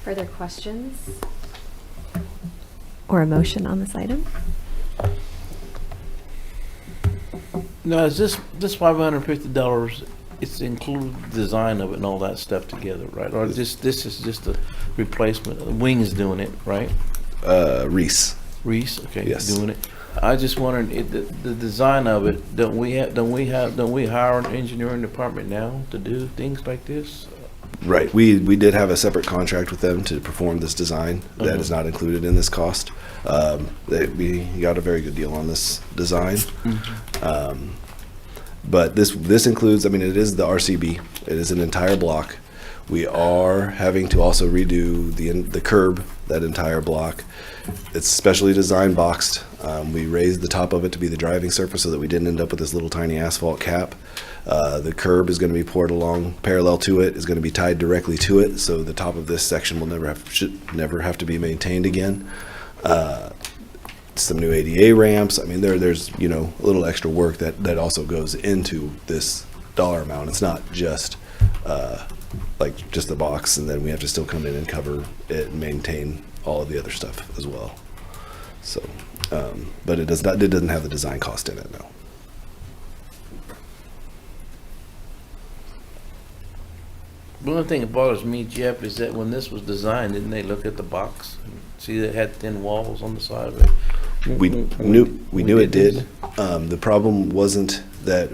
Further questions or a motion on this item? Now, is this $550? It's included the design of it and all that stuff together, right? Or this is just a replacement? Wings doing it, right? Reese. Reese, okay, Yes. doing it. I just wondered the design of it. Don't we hire an engineering department now to do things like this? Right. We did have a separate contract with them to perform this design. That is not included in this cost. We got a very good deal on this design. But this includes, I mean, it is the RCB. It is an entire block. We are having to also redo the curb, that entire block. It's specially designed boxed. We raised the top of it to be the driving surface so that we didn't end up with this little tiny asphalt cap. The curb is going to be poured along parallel to it, is going to be tied directly to it, so the top of this section will should never have to be maintained again. Some new ADA ramps. I mean, there's a little extra work that also goes into this dollar amount. It's not just like just the box, and then we have to still come in and cover it and maintain all of the other stuff as well. So, but it doesn't have the design cost in it, no. One thing that bothers me, Jeff, is that when this was designed, didn't they look at the box and see that it had thin walls on the side of it? We knew it did. The problem wasn't that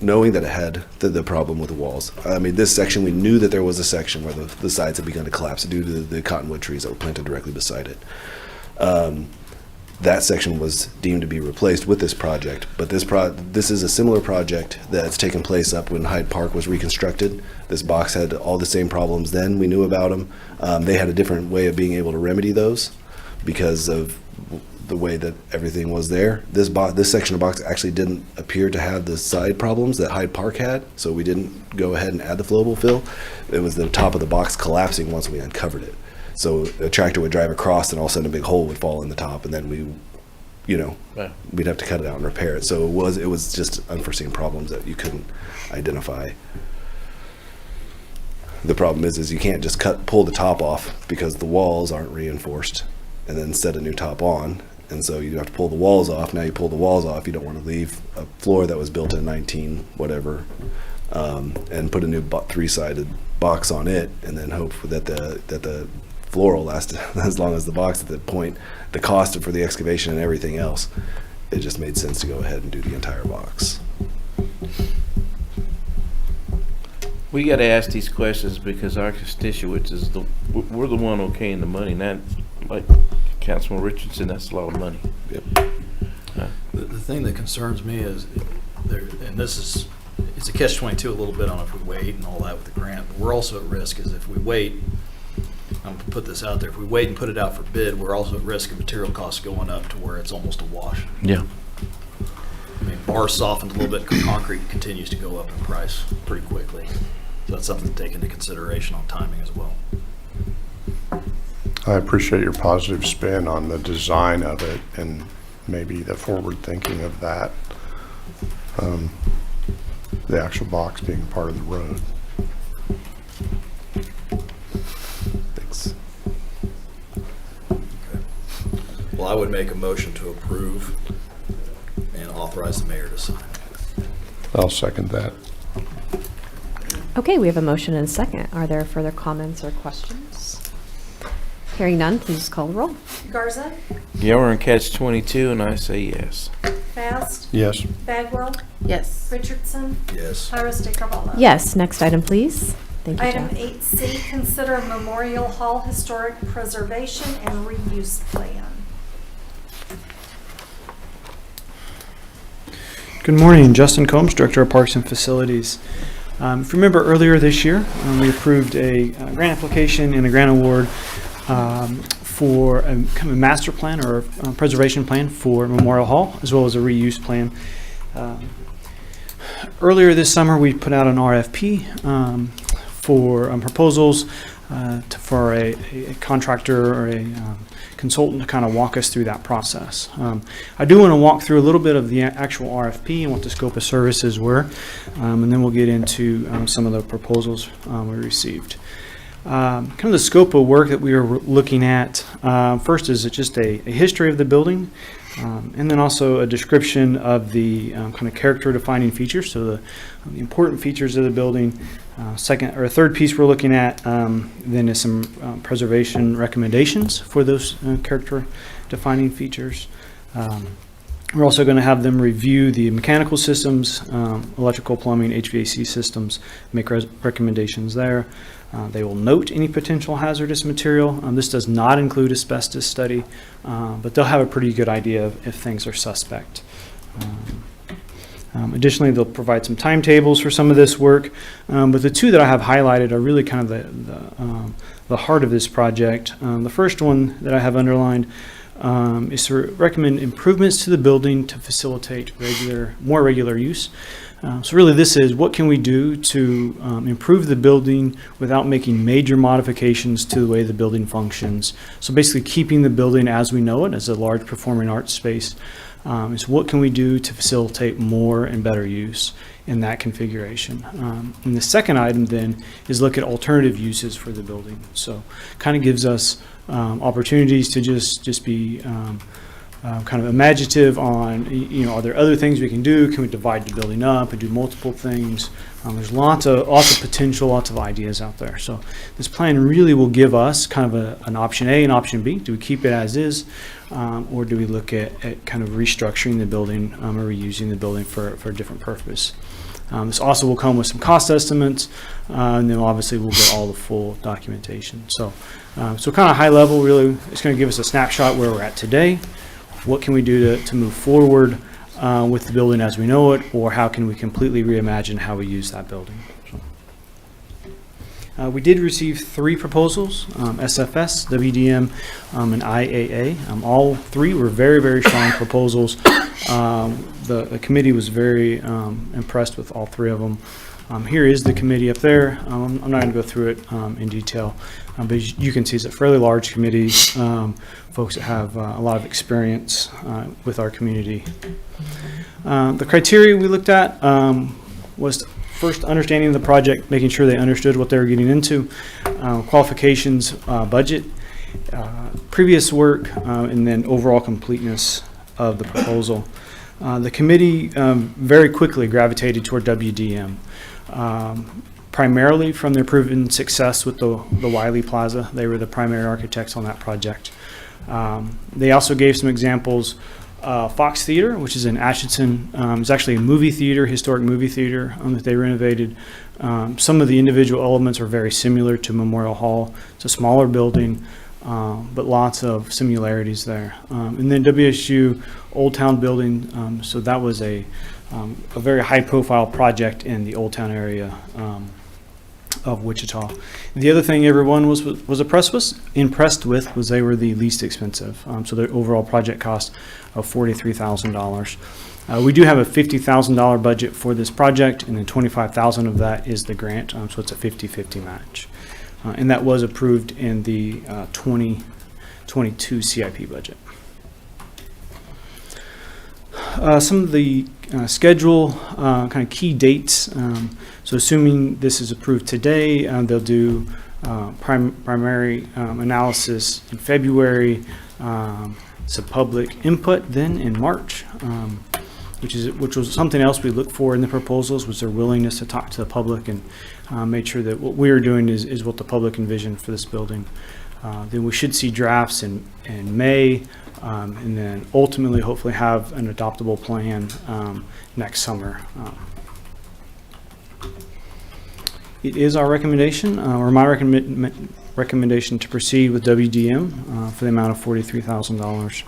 knowing that it had the problem with the walls. I mean, this section, we knew that there was a section where the sides had begun to collapse due to the cottonwood trees that were planted directly beside it. That section was deemed to be replaced with this project, but this is a similar project that's taken place up when Hyde Park was reconstructed. This box had all the same problems then. We knew about them. They had a different way of being able to remedy those because of the way that everything was there. This section of box actually didn't appear to have the side problems that Hyde Park had, so we didn't go ahead and add the flowable fill. It was the top of the box collapsing once we uncovered it. So a tractor would drive across and all of a sudden a big hole would fall in the top, and then we'd have to cut it out and repair it. So it was just unforeseen problems that you couldn't identify. The problem is you can't just pull the top off because the walls aren't reinforced and then set a new top on. And so you have to pull the walls off. Now you pull the walls off, you don't want to leave a floor that was built in 19 whatever and put a new three-sided box on it and then hope that the floor will last as long as the box. At that point, the cost for the excavation and everything else, it just made sense to go ahead and do the entire box. We got to ask these questions because our constituents we're the one okaying the money, not like Councilman Richardson. That's a lot of money. Yep. The thing that concerns me is it's a catch-22 a little bit on if we wait and all that with the grant, but we're also at risk is if we wait I'm gonna put this out there, if we wait and put it out for bid, we're also at risk of material costs going up to where it's almost a wash. Yeah. I mean, bars softened a little bit, concrete continues to go up in price pretty quickly. So that's something to take into consideration on timing as well. I appreciate your positive spin on the design of it and maybe the forward thinking of that. The actual box being part of the road. Thanks. Well, I would make a motion to approve and authorize the mayor to sign. I'll second that. Okay, we have a motion and a second. Are there further comments or questions? Hearing none, please call the roll. Garza, Yeah, we're in catch 22, and I say yes. Fast, Yes. Bagwell, Yes. Richardson, Yes. Tyra State Carvalho. Yes, next item, please. Thank you, Item Jeff. 8C, consider Memorial Hall Historic Preservation and Reuse Plan. Good morning, Justin Combs, Director of Parks and Facilities. If you remember earlier this year, we approved a grant application and a grant award for a kind of a master plan or a preservation plan for Memorial Hall, as well as a reuse plan. Earlier this summer, we put out an RFP for proposals for a contractor or a consultant to kind of walk us through that process. I do want to walk through a little bit of the actual RFP and what the scope of services were, and then we'll get into some of the proposals we received. Kind of the scope of work that we were looking at, first is just a history of the building, and then also a description of the kind of character defining features, so the important features of the building. Second or third piece we're looking at then is some preservation recommendations for those character defining features. We're also going to have them review the mechanical systems, electrical, plumbing, HVAC systems, make recommendations there. They will note any potential hazardous material. This does not include asbestos study, but they'll have a pretty good idea of if things are suspect. Additionally, they'll provide some timetables for some of this work, but the two that I have highlighted are really kind of the heart of this project. The first one that I have underlined is to recommend improvements to the building to facilitate more regular use. So really this is what can we do to improve the building without making major modifications to the way the building functions. So basically keeping the building as we know it as a large performing arts space. Is what can we do to facilitate more and better use in that configuration. And the second item then is look at alternative uses for the building. So kind of gives us opportunities to just be kind of imaginative on, are there other things we can do? Can we divide the building up and do multiple things? There's lots of potential, lots of ideas out there. So this plan really will give us kind of an option A and option B. Do we keep it as is, or do we look at kind of restructuring the building or reusing the building for a different purpose? This also will come with some cost estimates, and then obviously we'll get all the full documentation. So kind of high level, really, it's going to give us a snapshot where we're at today. What can we do to move forward with the building as we know it, or how can we completely reimagine how we use that building? So, we did receive 3 proposals, SFS, WDM, and IAA. All 3 were very, very strong proposals. The committee was very impressed with all 3 of them. Here is the committee up there. I'm not going to go through it in detail, but you can see it's a fairly large committee, folks that have a lot of experience with our community. The criteria we looked at was first understanding the project, making sure they understood what they were getting into, qualifications, budget, previous work, and then overall completeness of the proposal. The committee very quickly gravitated toward WDM. Primarily from their proven success with the Wiley Plaza. They were the primary architects on that project. They also gave some examples. Fox Theater, which is in Hutchinson, is actually a movie theater, historic movie theater that they renovated. Some of the individual elements are very similar to Memorial Hall. It's a smaller building, but lots of similarities there. And then WSU Old Town Building, so that was a very high-profile project in the Old Town area of Wichita. The other thing everyone was impressed with was they were the least expensive. So their overall project cost of $43,000. We do have a $50,000 budget for this project, and then $25,000 of that is the grant. So it's a 50-50 match, and that was approved in the 2022 CIP budget. Some of the schedule, kind of key dates. So assuming this is approved today, they'll do primary analysis in February, some public input then in March, which was something else we looked for in the proposals, was their willingness to talk to the public and make sure that what we are doing is what the public envisioned for this building. Then we should see drafts in May, and then ultimately hopefully have an adoptable plan next summer. It is our recommendation, or my recommendation, to proceed with WDM for the amount of $43,000.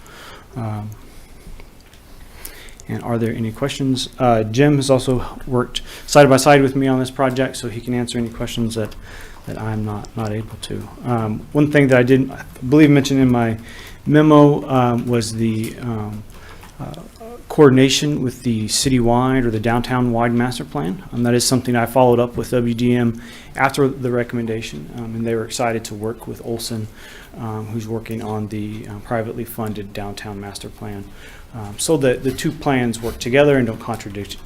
And are there any questions? Jim has also worked side by side with me on this project, so he can answer any questions that I'm not able to. One thing that I believe mentioned in my memo was the coordination with the citywide or the downtown-wide master plan. That is something I followed up with WDM after the recommendation, and they were excited to work with Olson, who's working on the privately funded downtown master plan, so that the two plans work together and don't contradict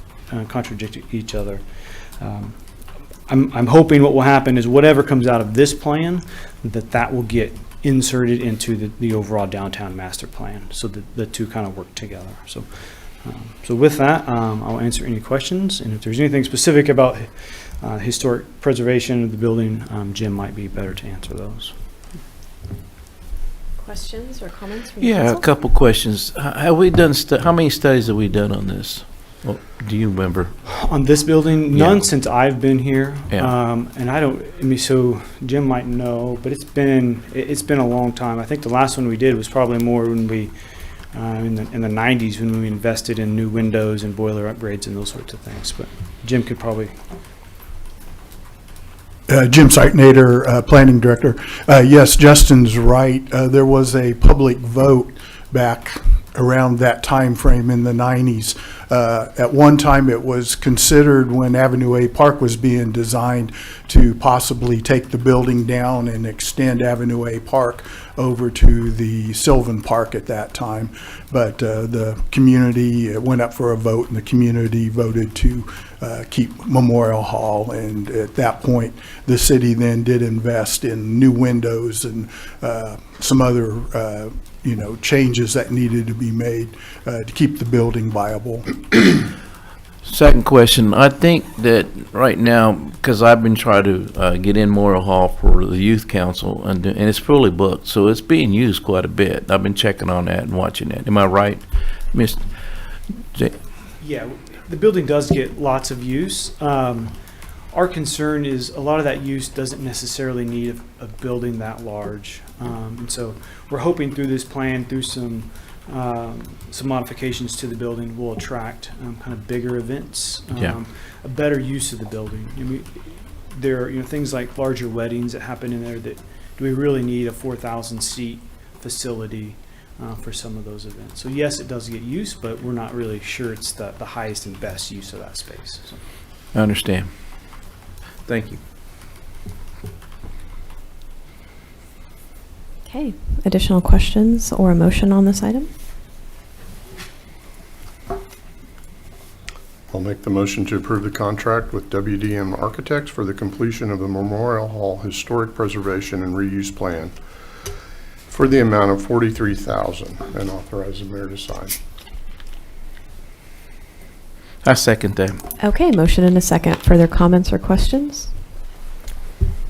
each other. I'm hoping what will happen is whatever comes out of this plan, that will get inserted into the overall downtown master plan, so that the two kind of work together. So with that, I'll answer any questions, and if there's anything specific about historic preservation of the building, Jim might be better to answer those. Questions or comments from Yeah, council? a couple questions. Have we done, how many studies have we done on this? Well, do you remember? On this building, none Yeah. since I've been here. Yeah. And so Jim might know, but it's been a long time. I think the last one we did was probably more when we, in the 90s, when we invested in new windows and boiler upgrades and those sorts of things. But Jim could probably. Jim Seitnader, Planning Director. Yes, Justin's right. There was a public vote back around that time frame in the 90s. At one time, it was considered, when Avenue A Park was being designed, to possibly take the building down and extend Avenue A Park over to the Sylvan Park at that time. But the community, it went up for a vote, and the community voted to keep Memorial Hall. And at that point, the city then did invest in new windows and some other changes that needed to be made to keep the building viable. Second question, I think that right now, because I've been trying to get in Memorial Hall for the youth council, and it's fully booked, so it's being used quite a bit. I've been checking on that and watching that. Am I right, Mr. J? Yeah, the building does get lots of use. Our concern is a lot of that use doesn't necessarily need a building that large. And so we're hoping through this plan, through some modifications to the building, will attract kind of bigger events, a better use of the building. I mean, there are things like larger weddings that happen in there. That do we really need a 4,000 seat facility for some of those events? So yes, it does get use, but we're not really sure it's the highest and best use of that space. So. I understand. Thank you. Okay, additional questions or a motion on this item? I'll make the motion to approve the contract with WDM Architects for the completion of the Memorial Hall Historic Preservation and Reuse Plan for the amount of $43,000 and authorize the mayor to sign. I second that. Okay, motion and a second. Further comments or questions?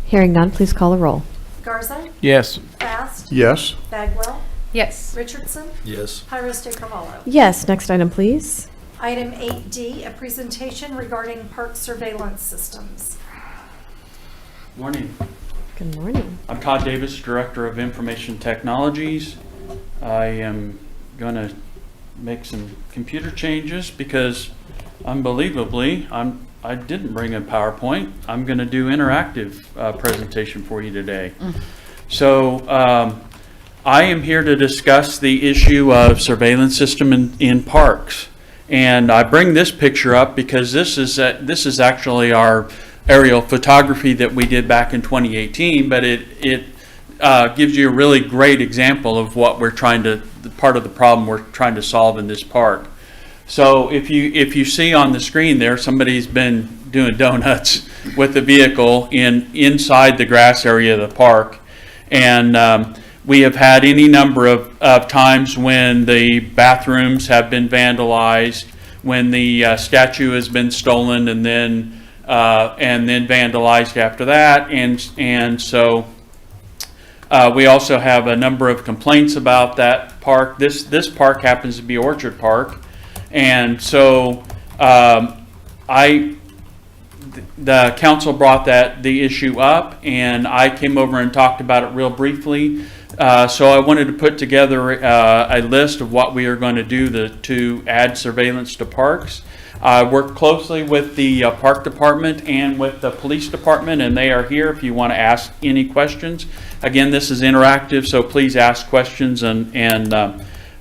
Hearing none, please call a roll. Garza? Yes. Fast? Yes. Bagwell? Yes. Richardson? Yes. Pyrus de Carvalho? Yes, next item, please. Item 8D, a presentation regarding park surveillance systems. Morning. Good morning. I'm Todd Davis, Director of Information Technologies. I am going to make some computer changes because unbelievably I'm I didn't bring a PowerPoint. I'm going to do interactive presentation for you today. So I am here to discuss the issue of surveillance system in parks. And I bring this picture up because this is actually our aerial photography that we did back in 2018, but it gives you a really great example of what we're trying to, part of the problem we're trying to solve in this park. So if you see on the screen there, somebody's been doing donuts with the vehicle inside the grass area of the park. And we have had any number of times when the bathrooms have been vandalized, when the statue has been stolen and then vandalized after that. And so we also have a number of complaints about that park. This park happens to be Orchard Park. And so the council brought the issue up, and I came over and talked about it real briefly. So I wanted to put together a list of what we are going to do to add surveillance to parks. I work closely with the park department and with the police department, and they are here if you want to ask any questions. Again, this is interactive, so please ask questions,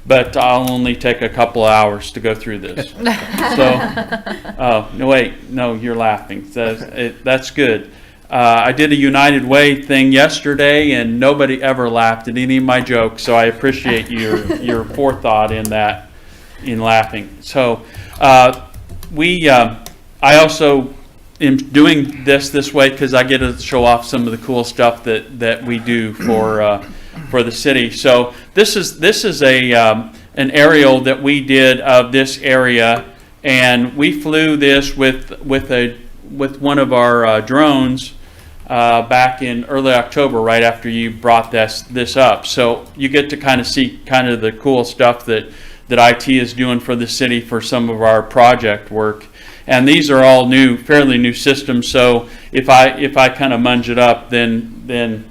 but I'll only take a couple of hours to go through this. No, you're laughing. That's good. I did a United Way thing yesterday, and nobody ever laughed at any of my jokes, so I appreciate your forethought in laughing. So I also am doing this way because I get to show off some of the cool stuff that we do for the city. So this is an aerial that we did of this area, and we flew this with one of our drones back in early October, right after you brought this up. So you get to kind of see kind of the cool stuff that IT is doing for the city for some of our project work. And these are all fairly new systems. So if I kind of munge it up, then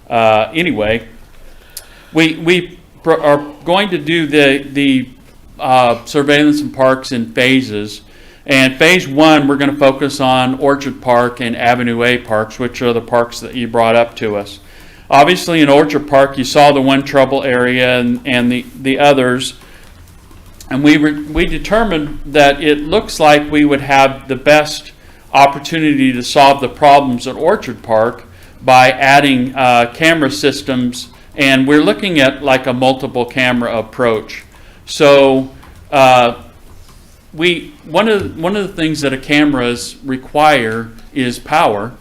anyway, we are going to do the surveillance in parks in phases. And phase 1, we're going to focus on Orchard Park and Avenue A parks, which are the parks that you brought up to us. Obviously, in Orchard Park, you saw the one trouble area and the others. And we determined that it looks like we would have the best opportunity to solve the problems at Orchard Park by adding camera systems. And we're looking at like a multiple camera approach. So one of the things that a cameras require is power.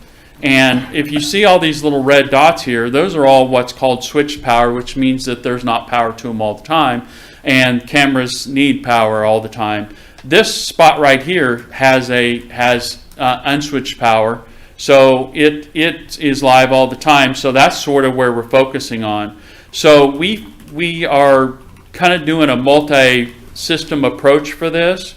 And if you see all these little red dots here, those are all what's called switched power, which means that there's not power to them all the time. And cameras need power all the time. This spot right here has unswitched power, so it is live all the time. So that's sort of where we're focusing on. So we are kind of doing a multi-system approach for this.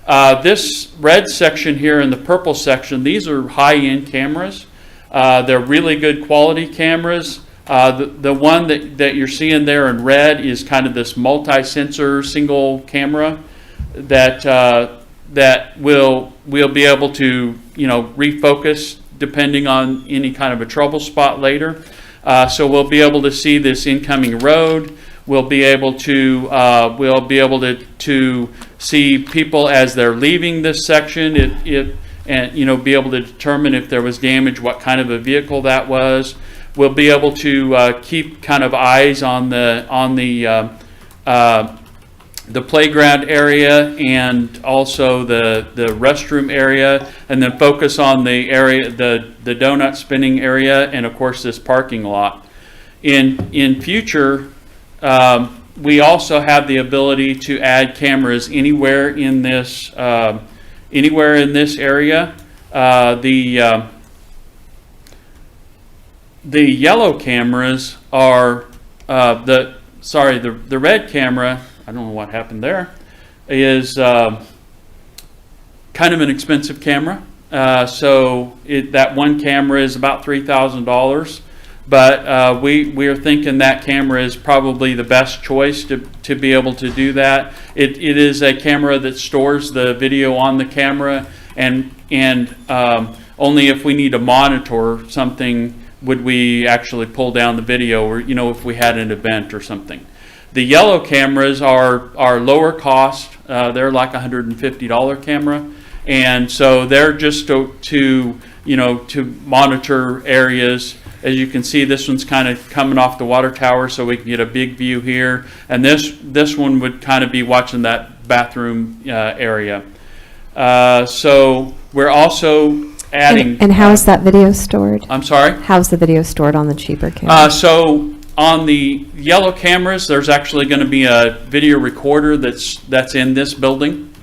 This red section here and the purple section, these are high-end cameras. They're really good quality cameras. The one that you're seeing there in red is kind of this multi-sensor single camera that will be able to refocus depending on any kind of a trouble spot later. So we'll be able to see this incoming road. We'll be able to see people as they're leaving this section. And be able to determine if there was damage, what kind of a vehicle that was. We'll be able to keep kind of eyes on the playground area and also the restroom area, and then focus on the area, the donut spinning area, and of course this parking lot. In future, we also have the ability to add cameras anywhere in this area. The yellow cameras are the red camera. I don't know what happened there. Is kind of an expensive camera. So that one camera is about $3,000. But we are thinking that camera is probably the best choice to be able to do that. It is a camera that stores the video on the camera, and only if we need to monitor something would we actually pull down the video, or if we had an event or something. The yellow cameras are lower cost. They're like $150 camera, and so they're just to monitor areas. As you can see, this one's kind of coming off the water tower, so we can get a big view here. And this one would kind of be watching that bathroom area. So we're also adding. And how is that video stored? I'm sorry? How's the video stored on the cheaper camera? So on the yellow cameras, there's actually going to be a video recorder that's in this building.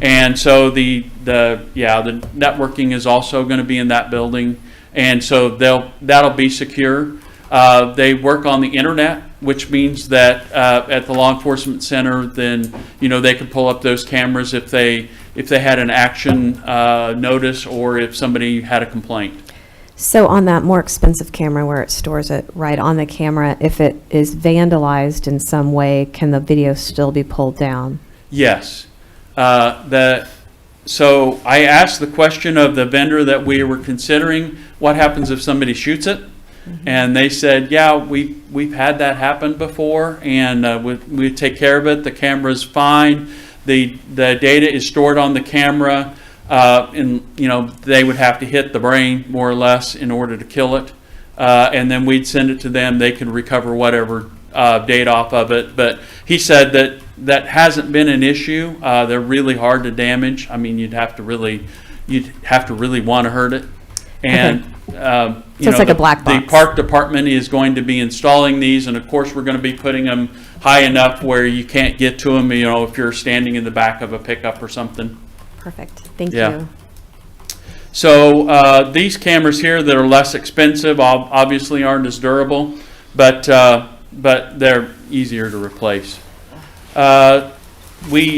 And so the networking is also going to be in that building, and so that'll be secure. They work on the internet, which means that at the law enforcement center, then they can pull up those cameras if they had an action notice or if somebody had a complaint. So on that more expensive camera where it stores it right on the camera, if it is vandalized in some way, can the video still be pulled down? Yes. So I asked the question of the vendor that we were considering, what happens if somebody shoots it? And they said, yeah, we've had that happen before, and we take care of it. The camera's fine. The data is stored on the camera, and they would have to hit the brain more or less in order to kill it, and then we'd send it to them. They could recover whatever data off of it. But he said that hasn't been an issue. They're really hard to damage. I mean, you'd have to really want to hurt it. And So it's like a black box. The park department is going to be installing these, and of course we're going to be putting them high enough where you can't get to them. If you're standing in the back of a pickup or something. Perfect. Thank Yeah. you. So these cameras here that are less expensive obviously aren't as durable, but they're easier to replace. We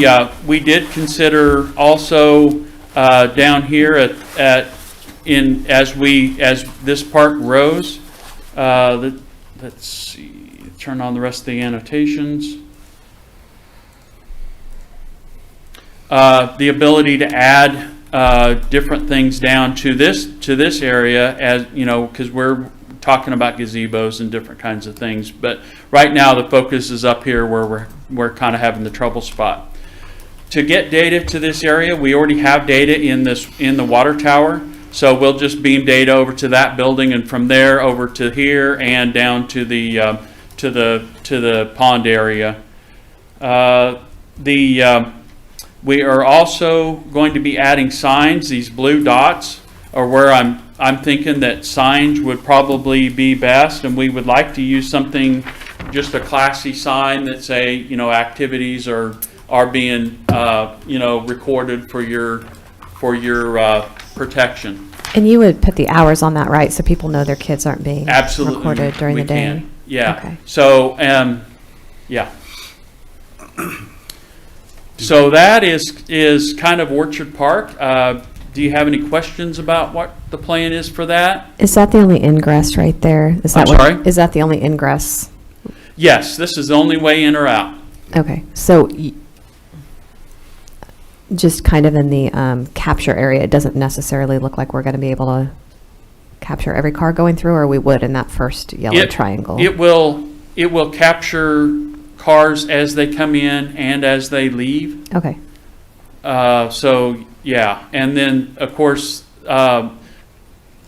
did consider also down here as this park grows. Let's see. Turn on the rest of the annotations. The ability to add different things down to this area, as because we're talking about gazebos and different kinds of things. But right now the focus is up here where we're kind of having the trouble spot. To get data to this area, we already have data in the water tower. So we'll just beam data over to that building, and from there over to here and down to the pond area. We are also going to be adding signs. These blue dots are where I'm thinking that signs would probably be best, and we would like to use something, just a classy sign that say, activities are being recorded for your protection. And you would put the hours on that, right? So people know their kids aren't being Absolutely, recorded during we the day? can. Yeah. Okay. So, yeah. So that is kind of Orchard Park. Do you have any questions about what the plan is for that? Is that the only ingress right there? Is that I'm sorry? Is that the only ingress? Yes, this is the only way in or out. Okay, so just kind of in the capture area, it doesn't necessarily look like we're going to be able to capture every car going through, or we would in that first yellow triangle. It will capture cars as they come in and as they leave. Okay. So yeah, and then of course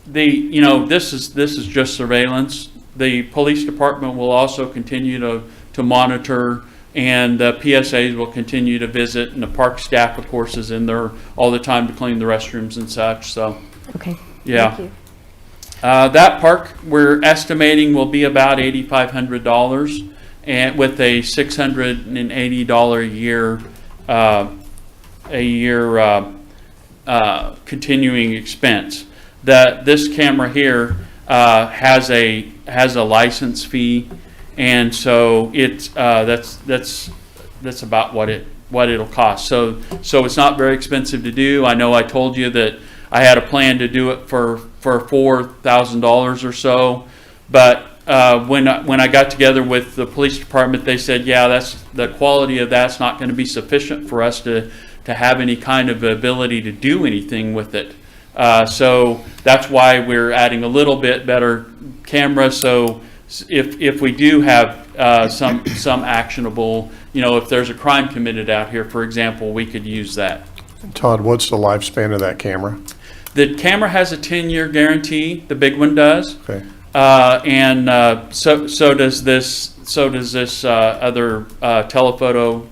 this is just surveillance. The police department will also continue to monitor, and the PSAs will continue to visit, and the park staff, of course, is in there all the time to clean the restrooms and such. So okay. Yeah. Thank you. That park we're estimating will be about $8,500, and with a $680 a year continuing expense. This camera here has a license fee, and so it's that's about what it'll cost. So it's not very expensive to do. I know I told you that I had a plan to do it for $4,000 or so, but when I got together with the police department, they said, yeah, the quality of that's not going to be sufficient for us to to have any kind of ability to do anything with it. So that's why we're adding a little bit better camera. So if we do have some actionable, if there's a crime committed out here, for example, we could use that. Todd, what's the lifespan of that camera? The camera has a 10-year guarantee. The big one does. Okay. So does this other telephoto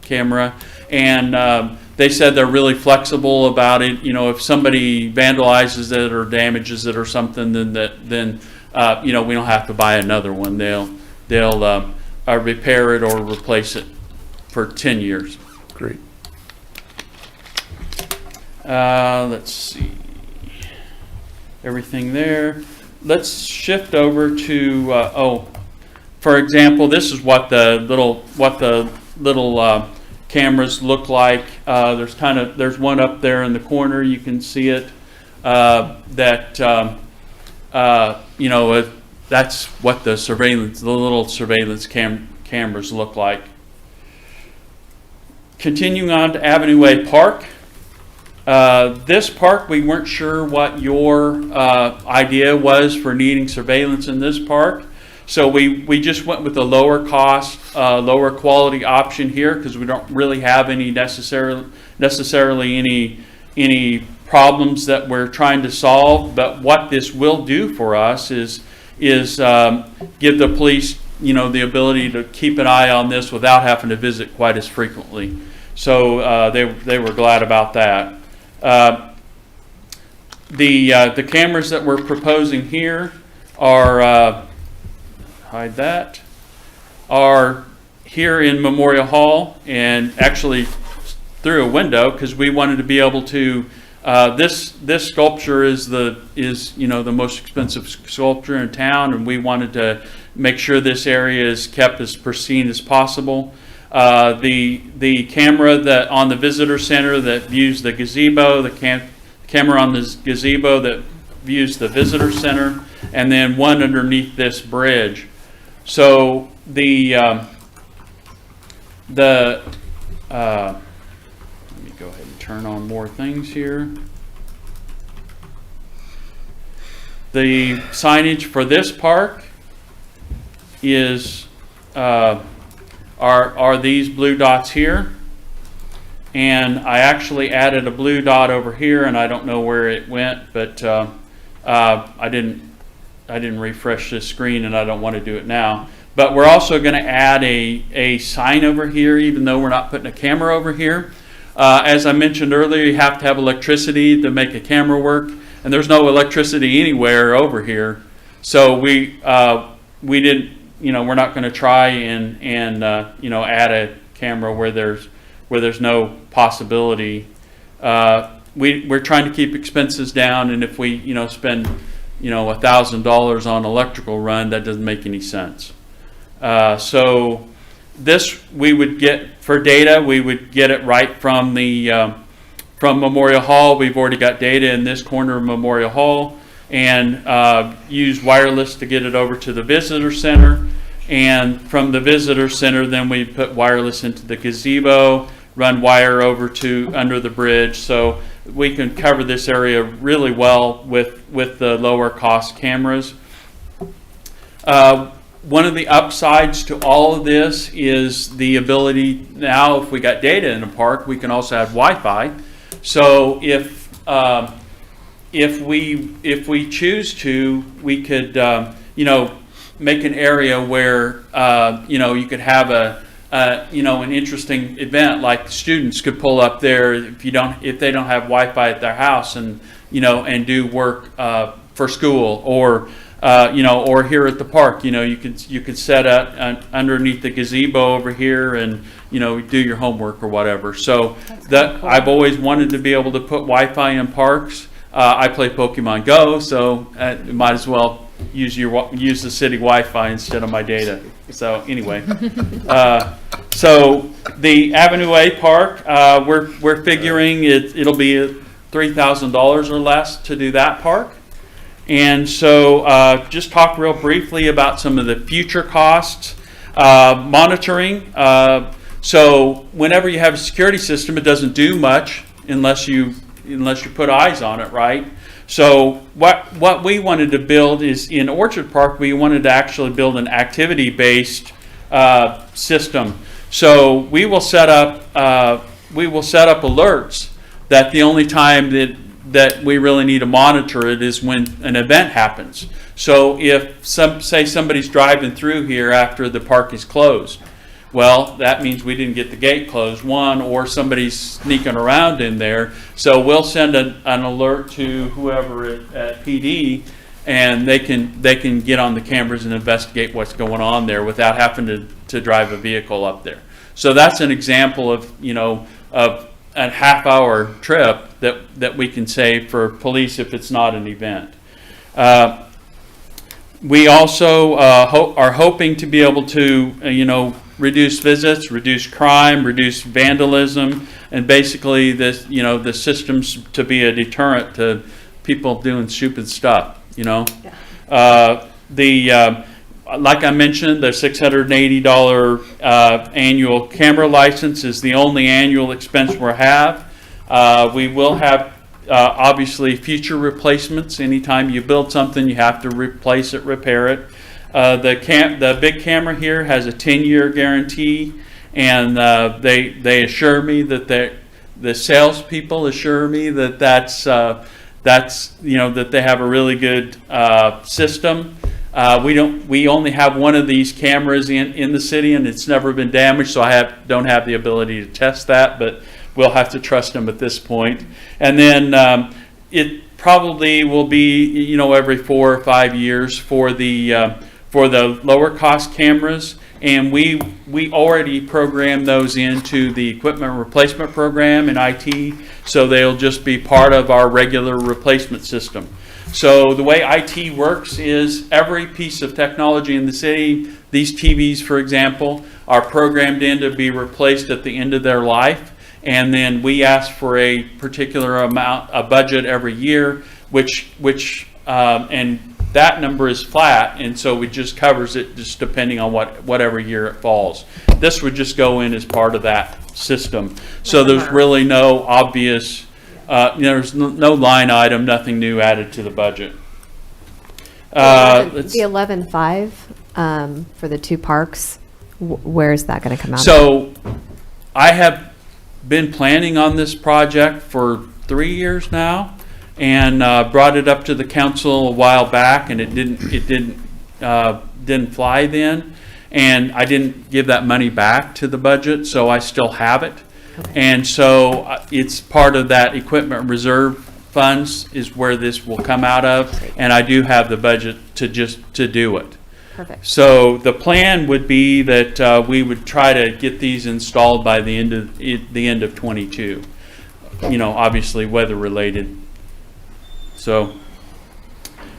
camera. And they said they're really flexible about it. If somebody vandalizes it or damages it or something, then we don't have to buy another one. They'll repair it or replace it for 10 years. Great. Let's see. Everything there. Let's shift over to for example, this is what the little cameras look like. There's one up there in the corner. You can see it. That's what the little surveillance cameras look like. Continuing on to Avenue A Park. This park, we weren't sure what your idea was for needing surveillance in this park. So we just went with a lower cost, lower quality option here because we don't really have any necessarily any problems that we're trying to solve. But what this will do for us is give the police, the ability to keep an eye on this without having to visit quite as frequently. So they were glad about that. The cameras that we're proposing here are are here in Memorial Hall, and actually through a window because we wanted to be able to. This sculpture is the most expensive sculpture in town, and we wanted to make sure this area is kept as pristine as possible. The camera that on the visitor center that views the gazebo, the camera on the gazebo that views the visitor center, and then one underneath this bridge. So let me go ahead and turn on more things here. The signage for this park is are these blue dots here, and I actually added a blue dot over here, and I don't know where it went, but I didn't refresh this screen, and I don't want to do it now. But we're also going to add a sign over here, even though we're not putting a camera over here. As I mentioned earlier, you have to have electricity to make a camera work, and there's no electricity anywhere over here. So we didn't. We're not going to try and add a camera where there's no possibility. We're trying to keep expenses down, and if we spend $1,000 on electrical run, that doesn't make any sense. So this we would get for data. We would get it right from the from Memorial Hall. We've already got data in this corner of Memorial Hall, and use wireless to get it over to the visitor center. And from the visitor center, then we put wireless into the gazebo, run wire over to under the bridge. So we can cover this area really well with the lower cost cameras. One of the upsides to all of this is the ability now, if we got data in a park, we can also have Wi-Fi. So if we choose to, we could make an area where you could have an interesting event, like students could pull up there if they don't have Wi-Fi at their house and do work for school, or here at the park, you could set up underneath the gazebo over here and do your homework or whatever. So that cool. I've always wanted to be able to put Wi-Fi in parks. I play Pokemon Go, so might as well use the city Wi-Fi instead of my data. So anyway, so the Avenue A Park, we're figuring it'll be $3,000 or less to do that park. And so just talk real briefly about some of the future costs. Monitoring, So whenever you have a security system, it doesn't do much unless you put eyes on it, right? So what we wanted to build is in Orchard Park, we wanted to actually build an activity-based system. So we will set up alerts that the only time that we really need to monitor it is when an event happens. So if say somebody's driving through here after the park is closed, well, that means we didn't get the gate closed, one, or somebody's sneaking around in there. So we'll send an alert to whoever at PD, and they can get on the cameras and investigate what's going on there without having to drive a vehicle up there. So that's an example of, of a half-hour trip that we can save for police if it's not an event. We also are hoping to be able to, reduce visits, reduce crime, reduce vandalism, and basically the systems to be a deterrent to people doing stupid stuff. Like I mentioned, the $680 annual camera license is the only annual expense we'll have. We will have obviously future replacements. Anytime you build something, you have to replace it, repair it. The big camera here has a 10-year guarantee, and they assure me that the salespeople assure me that that's that they have a really good system. We only have one of these cameras in the city, and it's never been damaged, so I don't have the ability to test that, but we'll have to trust them at this point. And then it probably will be every 4 or 5 years for the lower cost cameras, and we already programmed those into the equipment replacement program in IT, so they'll just be part of our regular replacement system. So the way IT works is every piece of technology in the city, these TVs, for example, are programmed in to be replaced at the end of their life, and then we ask for a particular amount, a budget every year, which and that number is flat, and so it just covers it just depending on whatever year it falls. This would just go in as part of that system. So there's really no obvious, there's no line item, nothing new added to the budget. The 11.5 for the 2 parks, where is that going to come out? So I have been planning on this project for 3 years now, and brought it up to the council a while back, and it didn't fly then, and I didn't give that money back to the budget, so I still have it. Okay. And so it's part of that equipment reserve funds is where this will come out of, and I do have the budget to do it. Perfect. So the plan would be that we would try to get these installed by the end of 22. Obviously weather related. So,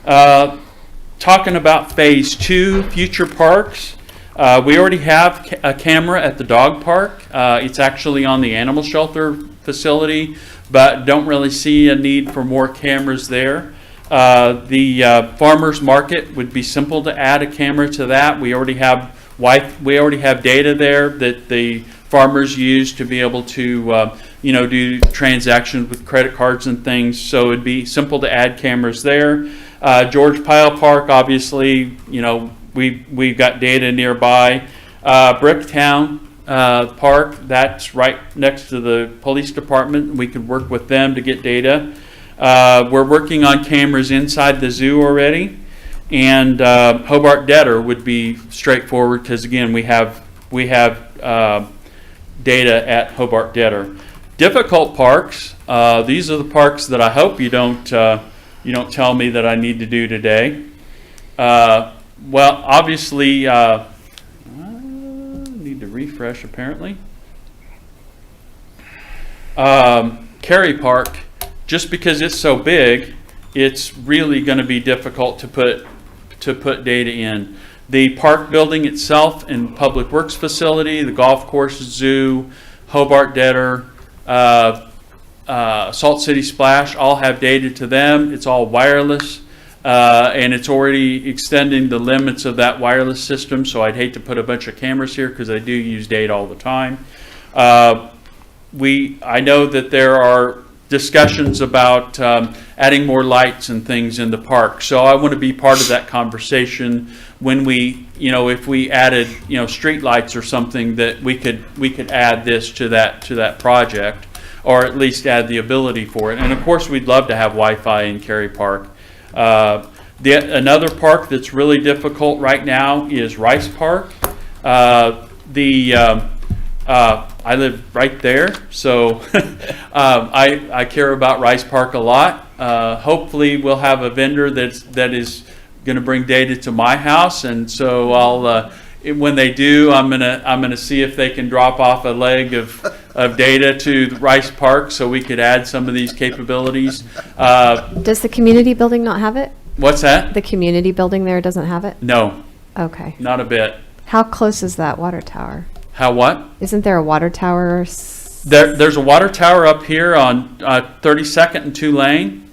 talking about phase 2, future parks, we already have a camera at the dog park. It's actually on the animal shelter facility, but don't really see a need for more cameras there. The farmers market would be simple to add a camera to that. We already have data there that the farmers use to be able to do transactions with credit cards and things, so it'd be simple to add cameras there. George Pyle Park, obviously, we've got data nearby. Bricktown Park, that's right next to the police department. We could work with them to get data. We're working on cameras inside the zoo already, and Hobart Debtor would be straightforward because again we have data at Hobart Debtor. Difficult parks. These are the parks that I hope you don't tell me that I need to do today. Well, obviously, I need to refresh apparently. Cary Park, just because it's so big, it's really going to be difficult to put data in. The park building itself and public works facility, the golf course, zoo, Hobart Debtor, Salt City Splash all have data to them. It's all wireless. and it's already extending the limits of that wireless system, so I'd hate to put a bunch of cameras here because I do use data all the time. I know that there are discussions about adding more lights and things in the park, so I want to be part of that conversation when we, if we added, street lights or something, that we could add this to that project, or at least add the ability for it. And of course, we'd love to have Wi-Fi in Cary Park. Another park that's really difficult right now is Rice Park. I live right there, so I care about Rice Park a lot. Hopefully, we'll have a vendor that is going to bring data to my house, and so I'll. When they do, I'm gonna see if they can drop off a leg of data to the Rice Park so we could add some of these capabilities. Does the community building not have it? What's that? The community building there doesn't have it? No. Okay. Not a bit. How close is that water tower? How what? Isn't there a water tower? There's a water tower up here on 32nd and Tulane,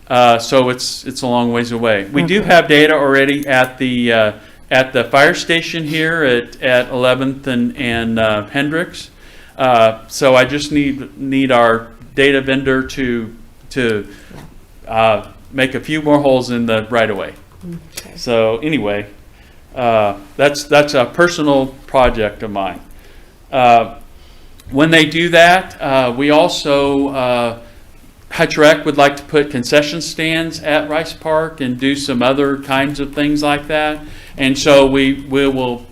so it's a long ways away. We do have data already at the fire station here at 11th and Hendricks. So I just need our data vendor to make a few more holes in the right of way. Okay. So anyway, that's a personal project of mine. When they do that, we also Hutch Rec would like to put concession stands at Rice Park and do some other kinds of things like that. And so we'll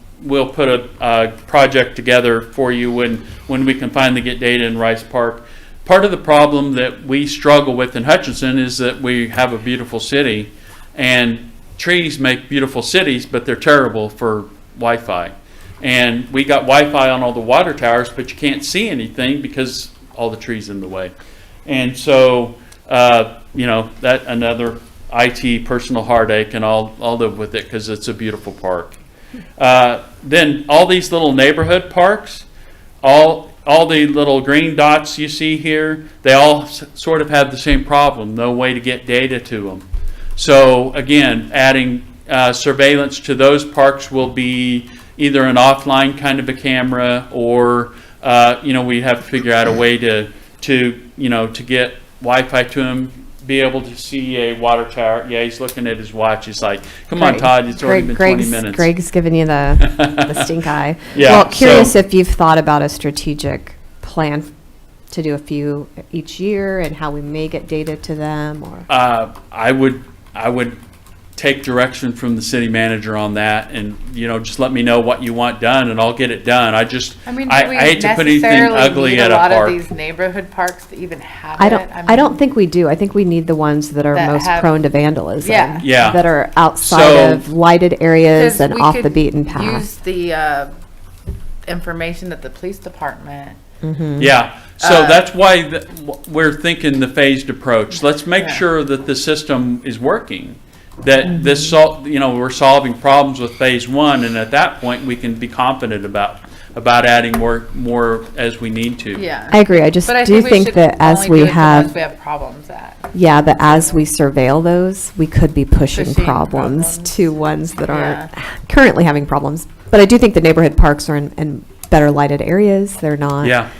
put a project together for you when we can finally get data in Rice Park. Part of the problem that we struggle with in Hutchinson is that we have a beautiful city, and trees make beautiful cities, but they're terrible for Wi-Fi. And we got Wi-Fi on all the water towers, but you can't see anything because all the trees in the way. And so, that another IT personal heartache, and I'll live with it because it's a beautiful park. Then all these little neighborhood parks, all the little green dots you see here, they all sort of have the same problem, no way to get data to them. So again, adding surveillance to those parks will be either an offline kind of a camera, or we have to figure out a way to get Wi-Fi to him, be able to see a water tower. Yeah, he's looking at his watch. He's like, "Come on, Todd, it's already been 20 minutes." Greg's giving you the stink eye. Yeah, well, curious if you've thought about a strategic plan to do a few each year and how we may get data to them, or I would take direction from the city manager on that, and just let me know what you want done, and I'll get it done. I hate to put anything ugly at a park. A lot of these neighborhood parks to even have I don't think we do. I think we need the ones that are most prone to vandalism. Yeah. That are outside of lighted areas and off the beaten path. Use the information that the police department. Mm-hmm. Yeah. So that's why we're thinking the phased approach. Let's make sure that the system is working. That we're solving problems with phase one, and at that point we can be confident about adding more as we need to. Yeah, I agree. I just do think that as we have problems at. Yeah, that as we surveil those, we could be pushing problems to ones that aren't currently having problems. But I do think the neighborhood parks are in better lighted areas. They're not. Yeah.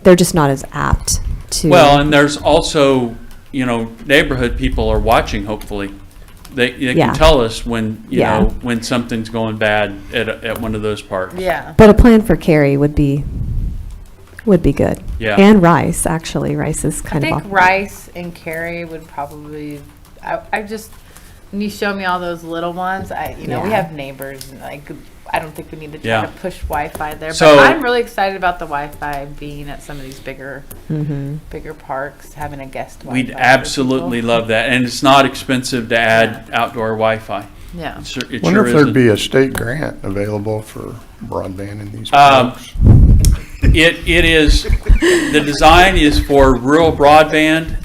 They're just not as apt to. Well, and there's also. Neighborhood people are watching. Hopefully, they can tell us when when something's going bad at one of those parks. Yeah. But a plan for Cary would be good. Yeah. And Rice, actually, Rice is kind of. I think Rice and Cary would probably. I just when you show me all those little ones, we have neighbors, and I don't think we need to try to push Wi-Fi there. So, but I'm really excited about the Wi-Fi being at some of these bigger parks, having a guest Wi-Fi. We'd absolutely love that, and it's not expensive to add outdoor Wi-Fi. Yeah. I wonder if there'd be a state grant available for broadband in these parks. It is, the design is for rural broadband,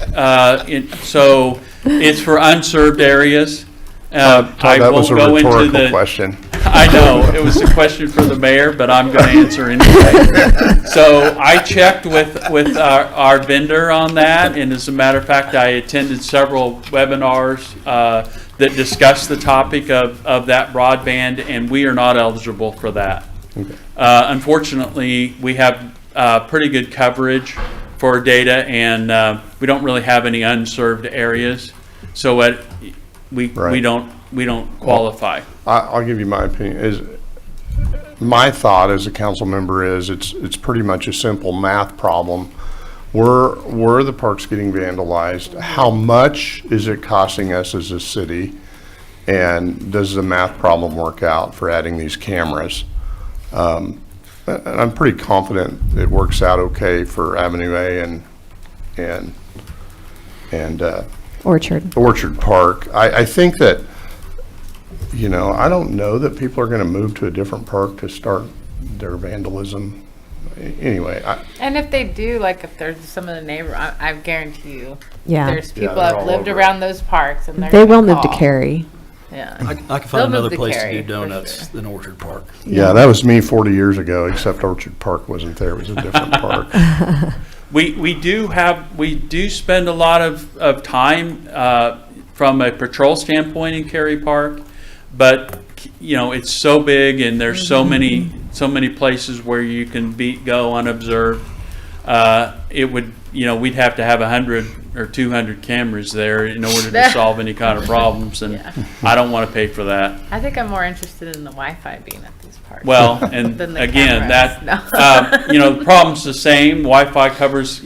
so it's for unserved areas. That was a rhetorical question. I know, it was a question for the mayor, but I'm going to answer anyway. So I checked with our vendor on that, and as a matter of fact, I attended several webinars that discussed the topic of that broadband, and we are not eligible for that. Unfortunately, we have pretty good coverage for data, and we don't really have any unserved areas, so we don't qualify. I'll give you my opinion. My thought as a council member is it's pretty much a simple math problem. Were the parks getting vandalized? How much is it costing us as a city? And does the math problem work out for adding these cameras? And I'm pretty confident it works out okay for Avenue A and Orchard Park. I think that, I don't know that people are going to move to a different park to start their vandalism. Anyway. And if they do, like if there's some of the neighbor, I guarantee you, Yeah. there's people they're that all lived over around those parks and they're They gonna will move to call. Cary. Yeah. I can They'll find move another to place to Cary, do for donuts sure. than Orchard Park. Yeah, that was me 40 years ago, except Orchard Park wasn't there. It was a different park. We do spend a lot of time from a patrol standpoint in Cary Park, but it's so big and there's so many places where you can go unobserved. It would we'd have to have 100 or 200 cameras there in order to solve any kind of problems, and Yeah. I don't want to pay for that. I think I'm more interested in the Wi-Fi being at these parks. Well, and than the again, cameras. the problem's the same. Wi-Fi covers,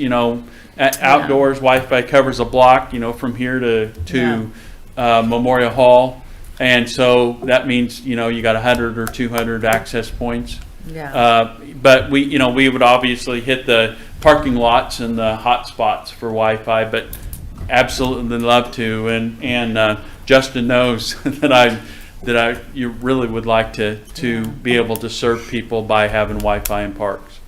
outdoors, Wi-Fi covers a block, from here to Memorial Hall. And so that means, you got 100 or 200 access points. Yeah. But we would obviously hit the parking lots and the hot spots for Wi-Fi, but absolutely love to. And Justin knows that you really would like to be able to serve people by having Wi-Fi in parks.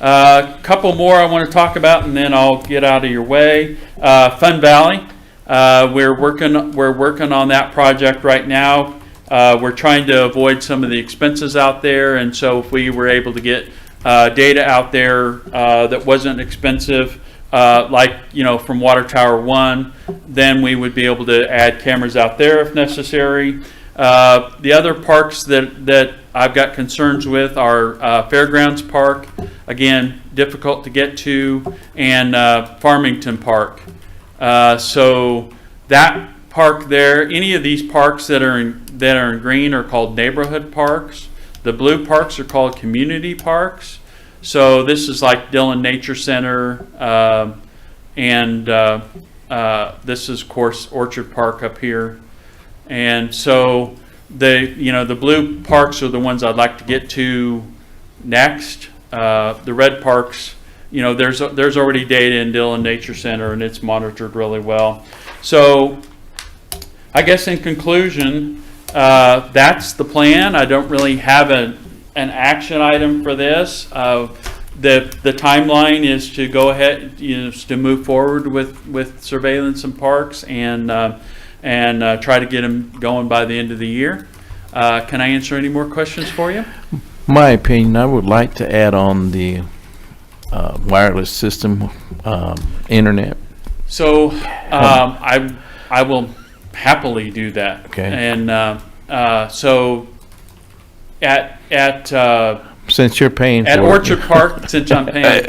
A couple more I want to talk about, and then I'll get out of your way. Fun Valley, we're working on that project right now. We're trying to avoid some of the expenses out there, and so if we were able to get data out there that wasn't expensive, from Water Tower 1, then we would be able to add cameras out there if necessary. The other parks that I've got concerns with are Fairgrounds Park, again, difficult to get to, and Farmington Park. So that park there, any of these parks that are in green are called neighborhood parks. The blue parks are called community parks. So this is like Dillon Nature Center, and this is, of course, Orchard Park up here. And so the blue parks are the ones I'd like to get to next. The red parks, there's already data in Dillon Nature Center, and it's monitored really well. So I guess in conclusion, that's the plan. I don't really have an action item for this. The timeline is to go ahead, to move forward with surveillance in parks and try to get them going by the end of the year. Can I answer any more questions for you? My opinion, I would like to add on the wireless system, internet. So I will happily do that. Okay. And so since you're paying at for Orchard it. Park, since I'm paying,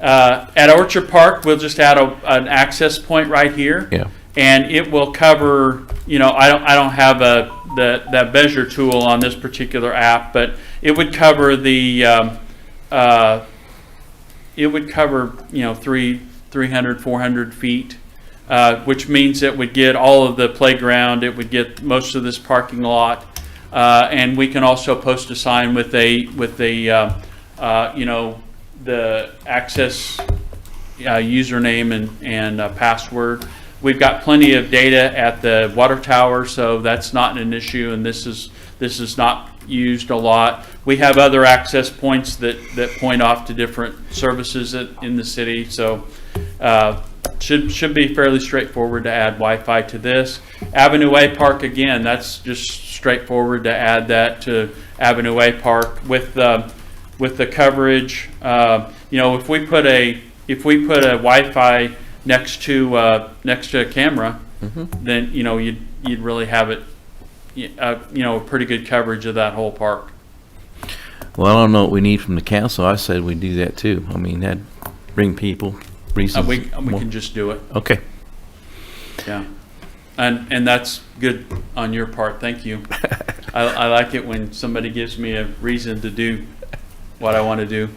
at Orchard Park, we'll just add an access point right here. Yeah. And it will cover, I don't have that measure tool on this particular app, but it would cover 300, 400 feet, which means it would get all of the playground, it would get most of this parking lot, and we can also post a sign with the access username and password. We've got plenty of data at the water tower, so that's not an issue, and this is not used a lot. We have other access points that point off to different services in the city, so should be fairly straightforward to add Wi-Fi to this. Avenue A Park, again, that's just straightforward to add that to Avenue A Park with the coverage. You know, if we put a Wi-Fi next to a camera, then you know you'd really have it, you know, pretty good coverage of that whole park. Well, I don't know what we need from the council. I said we do that too. I mean, that'd bring people, reasons. We can just do it. Okay. Yeah, and that's good on your part. Thank you. I like it when somebody gives me a reason to do what I want to do.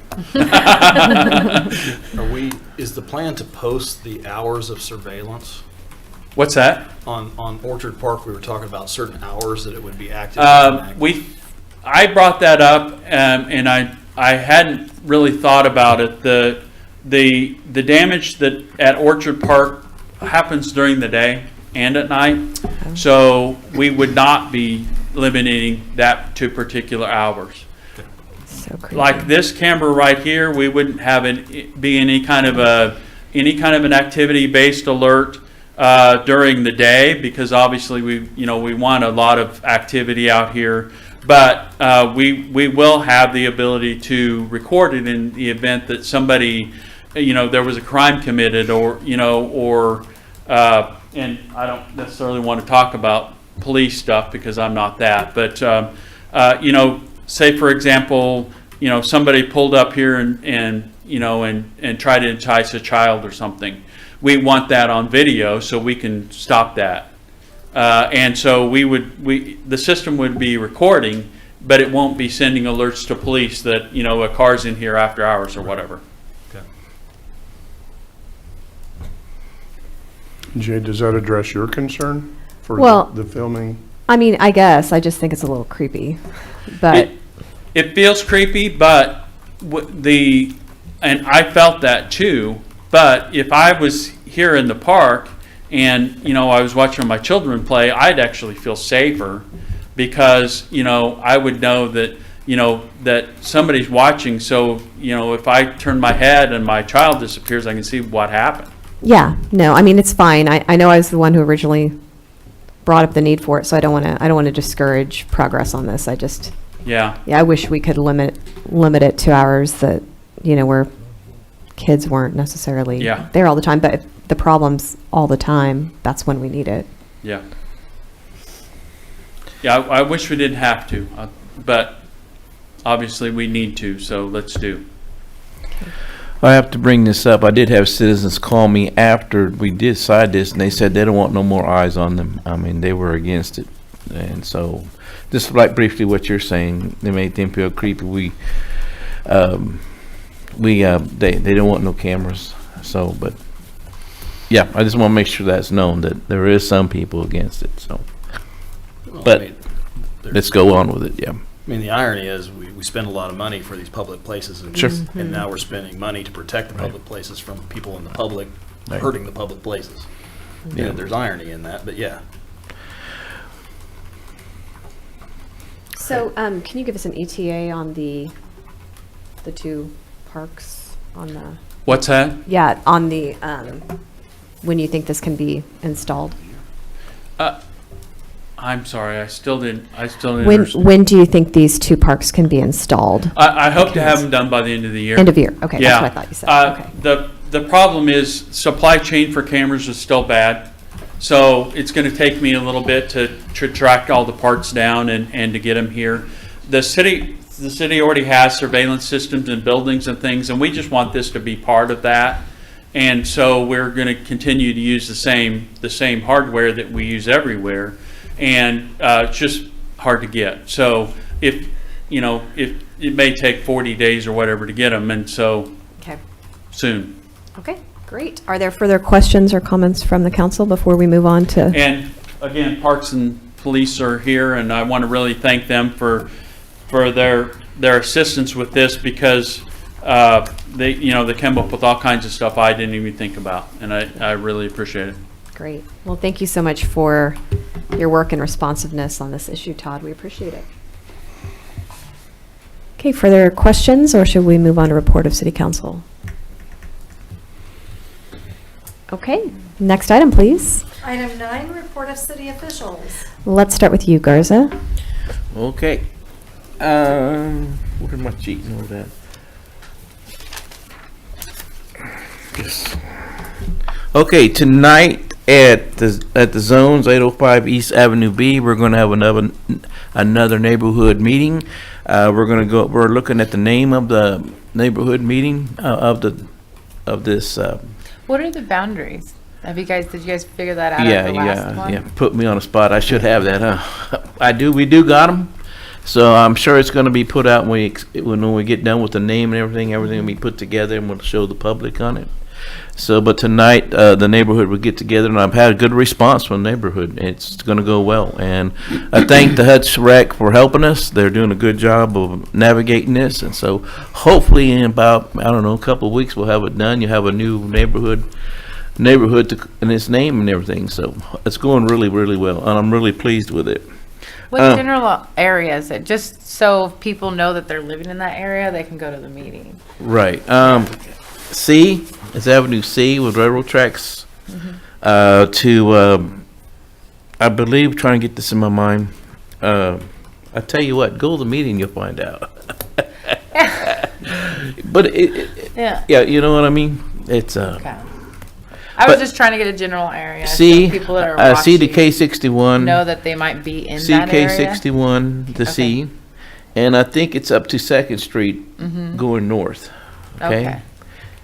Is the plan to post the hours of surveillance? What's that? On Orchard Park, we were talking about certain hours that it would be active. I brought that up, and I hadn't really thought about it. The damage that at Orchard Park happens during the day and at night, so we would not be limiting that to particular hours. So creepy. Like this camera right here, we wouldn't have be any kind of an activity-based alert during the day, because obviously we want a lot of activity out here. But we will have the ability to record it in the event that somebody, there was a crime committed, or and I don't necessarily want to talk about police stuff because I'm not that. But say for example, somebody pulled up here and tried to entice a child or something. We want that on video so we can stop that. And so the system would be recording, but it won't be sending alerts to police that, a car's in here after hours or whatever. Okay. Jay, does that address your concern for the filming? I mean, I guess I just think it's a little creepy, but it feels creepy, but and I felt that too. But if I was here in the park and I was watching my children play, I'd actually feel safer, because I would know that that somebody's watching. So if I turn my head and my child disappears, I can see what happened. yeah, no, I mean, it's fine. I know I was the one who originally brought up the need for it, so I don't want to discourage progress on this. Yeah, I wish we could limit it to hours that where kids weren't necessarily there all the time. But if the problem's all the time, that's when we need it. Yeah. Yeah, I wish we didn't have to, but obviously we need to, so let's do. I have to bring this up. I did have citizens call me after we decide this, and they said they don't want no more eyes on them. I mean, they were against it. And so, just like briefly what you're saying, they made them feel creepy. They don't want no cameras. So, but yeah, I just want to make sure that's known that there is some people against it. So, but let's go on with it. Yeah. I mean, the irony is we spend a lot of money for these public places, and, Sure. and now we're spending money to protect the public places from people in the public hurting the public places. Yeah. There's irony in that, but yeah. So, can you give us an ETA on the two parks on the? What's that? Yeah, on the when you think this can be installed? I'm sorry, I still didn't understand. When do you think these two parks can be installed? I hope to have them done by the end of the year. End of year. Okay, Yeah. that's what I thought you said. Okay. The problem is supply chain for cameras is still bad. So it's going to take me a little bit to track all the parts down and to get them here. The city already has surveillance systems in buildings and things, and we just want this to be part of that. And so we're going to continue to use the same hardware that we use everywhere, and it's just hard to get. So if it may take 40 days or whatever to get them, and so soon. Okay, great. Are there further questions or comments from the council before we move on to? And again, Parks and Police are here, and I want to really thank them for their assistance with this, because they came up with all kinds of stuff I didn't even think about, and I really appreciate it. Great. Well, thank you so much for your work and responsiveness on this issue, Todd. We appreciate it. Okay, further questions, or should we move on to report of City Council? Okay, next item, please. Item 9, report of city officials. Let's start with you, Garza. Okay. Where am I cheating over that? Yes. Okay, tonight at the Zones 805 East Avenue B, we're going to have another neighborhood meeting. We're looking at the name of the neighborhood meeting of this. What are the boundaries? Did you guys figure that out at the last one? Yeah. Put me on the spot. I should have that, huh? We do got them. So I'm sure it's going to be put out when we get done with the name and everything. Everything will be put together and we'll show the public on it. So, but tonight the neighborhood will get together, and I've had a good response from the neighborhood. It's going to go well, and I thank the Hutch Rec for helping us. They're doing a good job of navigating this, and so hopefully in about a couple of weeks we'll have it done. You have a new neighborhood and its name and everything. So it's going really, really well, and I'm really pleased with it. What general area is it? Just so people know that they're living in that area, they can go to the meeting. Right. C, it's Avenue C with railroad tracks to, I believe, trying to get this in my mind. I tell you what, go to the meeting, you'll find out. But yeah, you know what I mean? It's okay. I was just trying to get a general area. C, so people that are C to watching K61. know that they might be in that area. CK61 to C, and I think it's up to 2nd Street going north. Okay.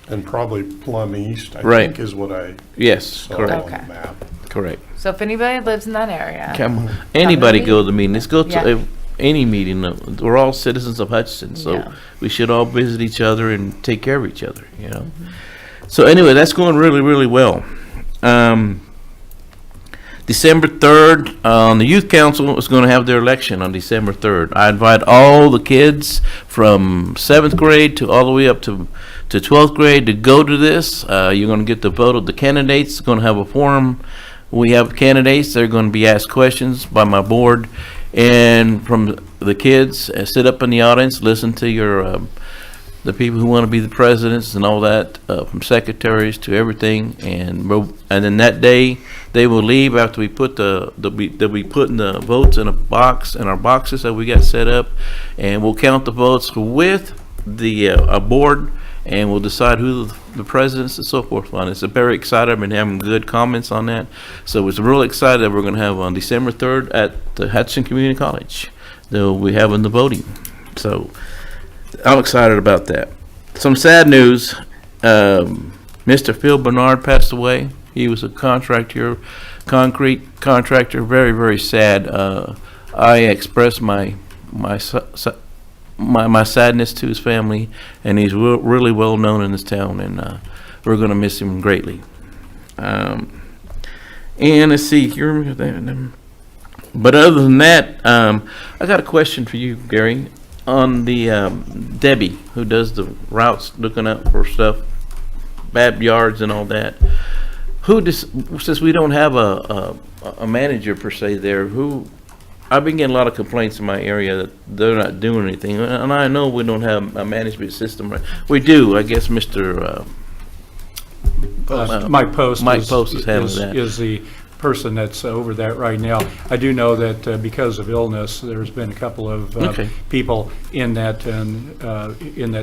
And probably Plum East, I Right. think is what I saw correct. on the map. Correct. So if anybody lives in that area, Come on. Anybody to the go to the meeting. Let's go to Yeah. any meeting. We're all citizens of Hutchinson, so we should all visit each other and take care of each other, you know. So anyway, that's going really, really well. December 3rd, the youth council is going to have their election on December 3rd. I invite all the kids from 7th grade to all the way up to 12th grade to go to this. You're going to get the vote of the candidates. Going to have a forum. We have candidates. They're going to be asked questions by my board, and from the kids, sit up in the audience, listen to your the people who want to be the presidents and all that, from secretaries to everything, and then that day they will leave after we put they'll be putting the votes in our boxes that we got set up, and we'll count the votes with the board, and we'll decide who the presidents and so forth on. It's very excited. I've been having good comments on that, so it's really excited that we're going to have on December 3rd at the Hutchinson Community College. They'll be having the voting, so I'm excited about that. Some sad news. Mr. Phil Bernard passed away. He was a concrete contractor. Very, very sad. I expressed my sadness to his family, and he's really well known in this town, and we're going to miss him greatly. And let's see here. But other than that, I got a question for you, Gary. On the Debbie, who does the routes, looking out for stuff, bad yards and all that. Since we don't have a manager per se there, I've been getting a lot of complaints in my area that they're not doing anything, and I know we don't have a management system. We do, I guess. Mr. Mike Post is handling that. Is the person that's over that right now. I do know that because of illness, there's been a couple of people in that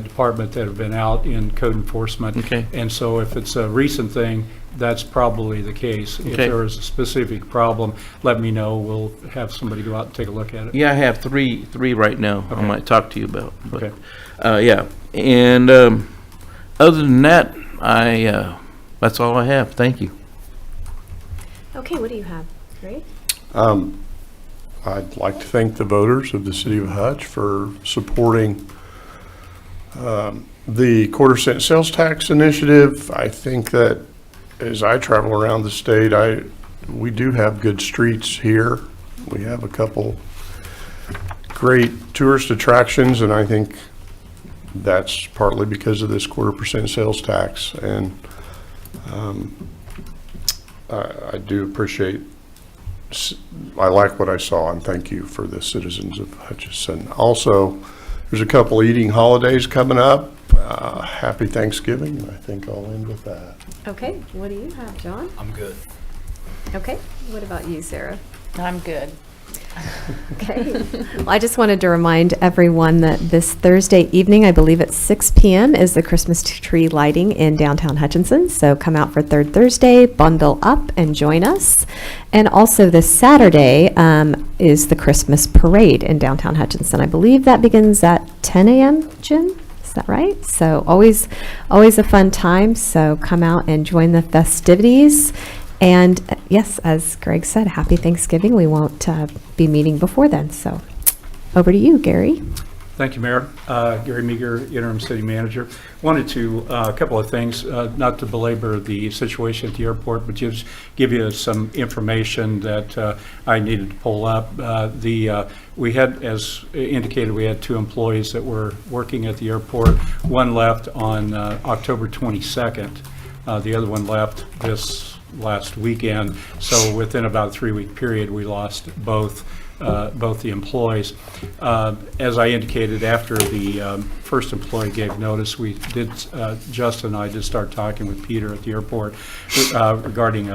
department that have been out in code enforcement. And so if it's a recent thing, that's probably the case. If there is a specific problem, let me know. We'll have somebody go out and take a look at it. Yeah, I have three right now. I might talk to you about. But, okay. Yeah, and other than that, that's all I have. Thank you. Okay, what do you have? Great. I'd like to thank the voters of the city of Hutch for supporting the quarter-cent sales tax initiative. I think that as I travel around the state, we do have good streets here. We have a couple great tourist attractions, and I think that's partly because of this 1/4% sales tax. And I do appreciate, I like what I saw, and thank you for the citizens of Hutchinson. Also, there's a couple eating holidays coming up. Happy Thanksgiving, and I think I'll end with that. Okay, what do you have, John? I'm good. Okay, what about you, Sarah? I'm good. Okay. Well, I just wanted to remind everyone that this Thursday evening, I believe at 6 p.m., is the Christmas tree lighting in downtown Hutchinson. So come out for Third Thursday, bundle up, and join us. And also this Saturday is the Christmas parade in downtown Hutchinson. I believe that begins at 10 a.m., Jim? Is that right? So always a fun time. So come out and join the festivities. And yes, as Greg said, happy Thanksgiving. We won't be meeting before then. So over to you, Gary. Thank you, Mayor. Gary Meager, Interim City Manager. Wanted to, a couple of things, not to belabor the situation at the airport, but just give you some information that I needed to pull up. We had, as indicated, we had 2 employees that were working at the airport. One left on October 22nd. The other one left this last weekend. So within about a 3-week period, we lost both the employees. As I indicated, after the first employee gave notice, Justin and I did start talking with Peter at the airport regarding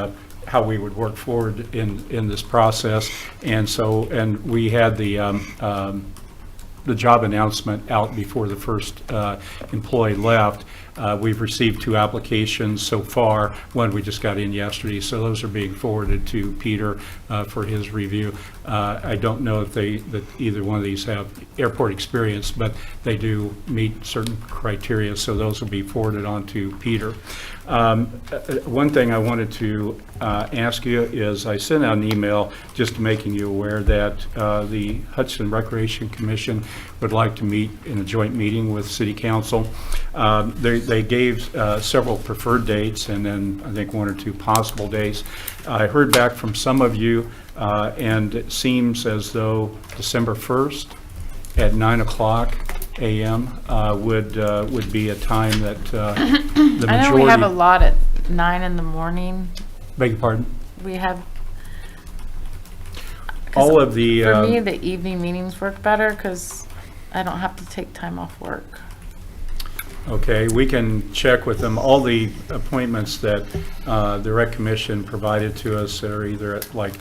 how we would work forward in this process. And we had the job announcement out before the first employee left. We've received 2 applications so far. One we just got in yesterday, so those are being forwarded to Peter for his review. I don't know if that either one of these have airport experience, but they do meet certain criteria, so those will be forwarded on to Peter. One thing I wanted to ask you is I sent out an email just making you aware that the Hudson Recreation Commission would like to meet in a joint meeting with City Council. They gave several preferred dates and then I think 1 or 2 possible dates. I heard back from some of you and it seems as though December 1st at 9:00 a.m. Would be a time that the majority. I know we have a lot at 9 in the morning. Beg your pardon? We have. All of the. For me, the evening meetings work better because I don't have to take time off work. Okay, we can check with them. All the appointments that the Rec Commission provided to us are either at like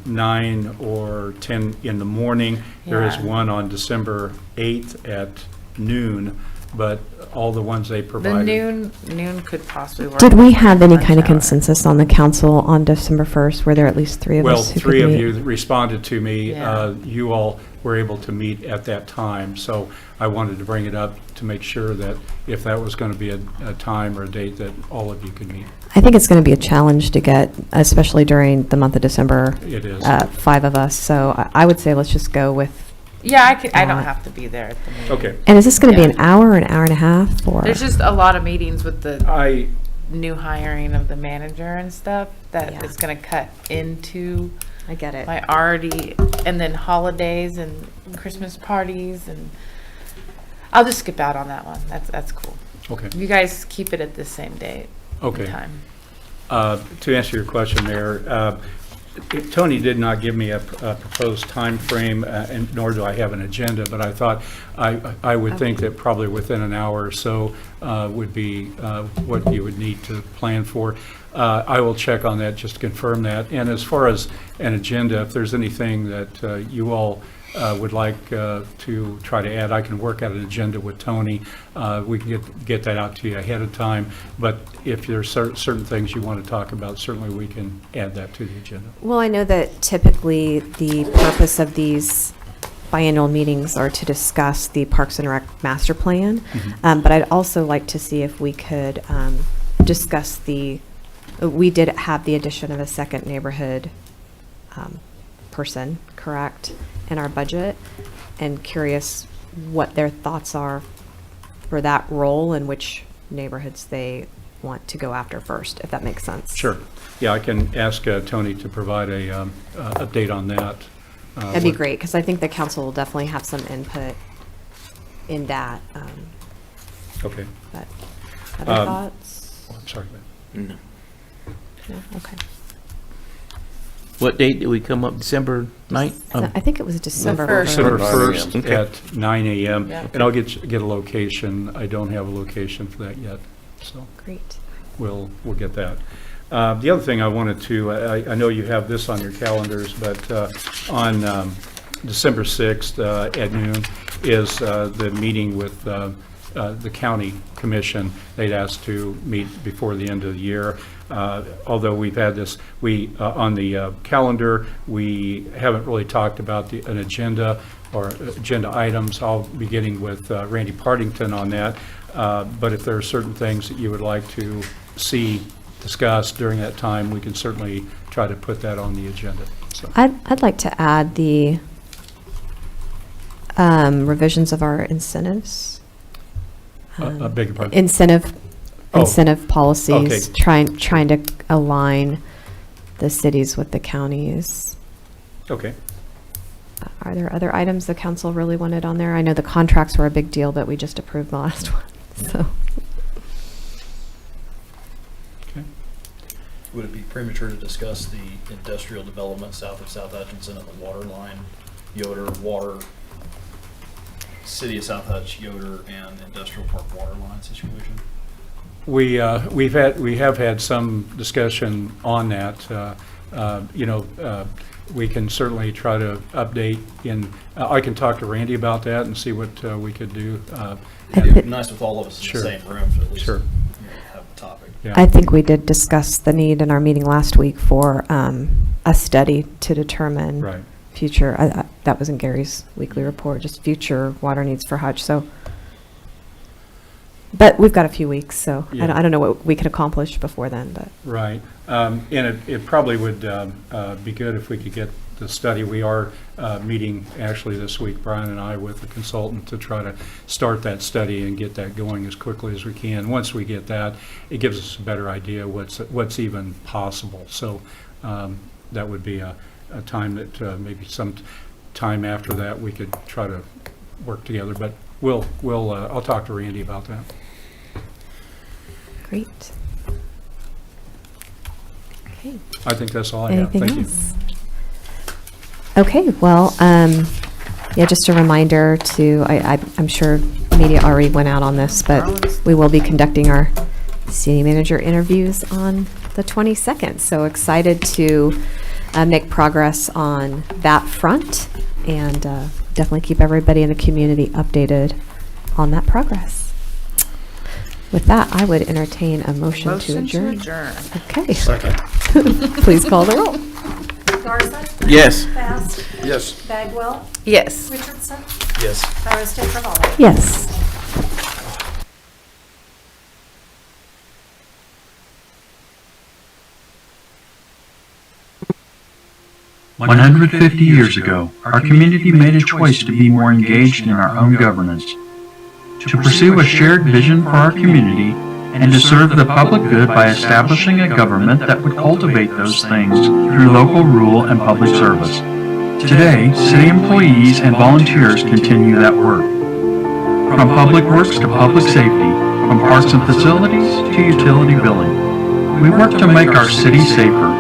9 or 10 in the morning. There is Yeah. one on December 8th at noon, but all the ones they The provided. noon could possibly work. Did we have any Lunch kind of hour. consensus on the council on December 1st? Were there at least 3 of Well, us who 3 could of meet? you responded to me. Yeah. You all were able to meet at that time, so I wanted to bring it up to make sure that if that was going to be a time or a date that all of you could meet. I think it's going to be a challenge to get, especially during the month of December. It is. 5 of us. So I would say let's just go with. Yeah, I don't that. have to be there at the meeting. Okay. And is this going to Yeah. be an hour and a half? Or? There's just a lot of meetings with the I new hiring of the manager and stuff that Yeah. is going to cut into I get it. my already, and then holidays and Christmas parties, and I'll just skip out on that one. That's cool. Okay. You guys keep it at the same date. Okay. Time. To answer your question there, Tony did not give me a proposed time frame, and nor do I have an agenda, but I thought I would think that probably within an hour or so would be what you would need to plan for. I will check on that just to confirm that. And as far as an agenda, if there's anything that you all would like to try to add, I can work out an agenda with Tony. We can get that out to you ahead of time. But if there's certain things you want to talk about, certainly we can add that to the agenda. Well, I know that typically the purpose of these biannual meetings are to discuss the Parks and Rec master plan. But I'd also like to see if we could discuss we did have the addition of a second neighborhood person, correct, in our budget, and curious what their thoughts are for that role and which neighborhoods they want to go after first, if that makes sense. Sure. Yeah, I can ask Tony to provide a update on that. That'd be great, because I think the council will definitely have some input in that. Okay. But other thoughts? Oh, I'm sorry. No. No? Okay. What date did we come up? December 9th? I think it was December first. December 1st. 1st Okay. at 9 a.m. Yeah. And I'll get a location. I don't have a location for that yet, so Great. we'll get that. The other thing I wanted to, I know you have this on your calendars, but on December 6th at noon is the meeting with the county commission. They'd asked to meet before the end of the year. Although we've had this, on the calendar, we haven't really talked about an agenda or agenda items. I'll be getting with Randy Partington on that. But if there are certain things that you would like to see discussed during that time, we can certainly try to put that on the agenda. So. I'd like to add the revisions of our incentives. I beg your pardon? Incentive policies, Okay. trying to align the cities with the counties. Okay. Are there other items the council really wanted on there? I know the contracts were a big deal, but we just approved the last one, so. Would it be premature to discuss the industrial development south of South Hutchinson and the water line, Yoder, water, city of South Hutch, Yoder, and industrial park water line situation? We have had some discussion on that. We can certainly try to update I can talk to Randy about that and see what we could do. It'd be nice with all of us in Sure. the same room to at least Sure. have a topic. Yeah. I think we did discuss the need in our meeting last week for a study to determine Right. future, that was in Gary's weekly report, just future water needs for Hutch, so. But we've got a few weeks, so Yeah. I don't know what we could accomplish before then, but. Right. And it probably would be good if we could get the study. We are meeting actually this week, Brian and I, with a consultant to try to start that study and get that going as quickly as we can. Once we get that, it gives us a better idea what's even possible. So that would be a time that maybe some time after that we could try to work together. But I'll talk to Randy about that. Great. Okay. I think that's all I have. Anything Thank else? Okay, well, yeah, just a reminder to, I'm sure media already went out on this, but we will be conducting our city manager interviews on the 22nd. So excited to make progress on that front and definitely keep everybody in the community updated on that progress. With that, I would entertain a motion to adjourn. Okay. Second. Please call the roll. Garza. Yes. Bass. Yes. Bagwell. Yes. Richardson. Yes. Arista Carvalho. Yes. One 150 years ago, our community made a choice to be more engaged in our own governance, to pursue a shared vision for our community, and to serve the public good by establishing a government that would cultivate those things through local rule and public service. Today, city employees and volunteers continue that work. From public works to public safety, from parks and facilities to utility billing, we work to make our city safer,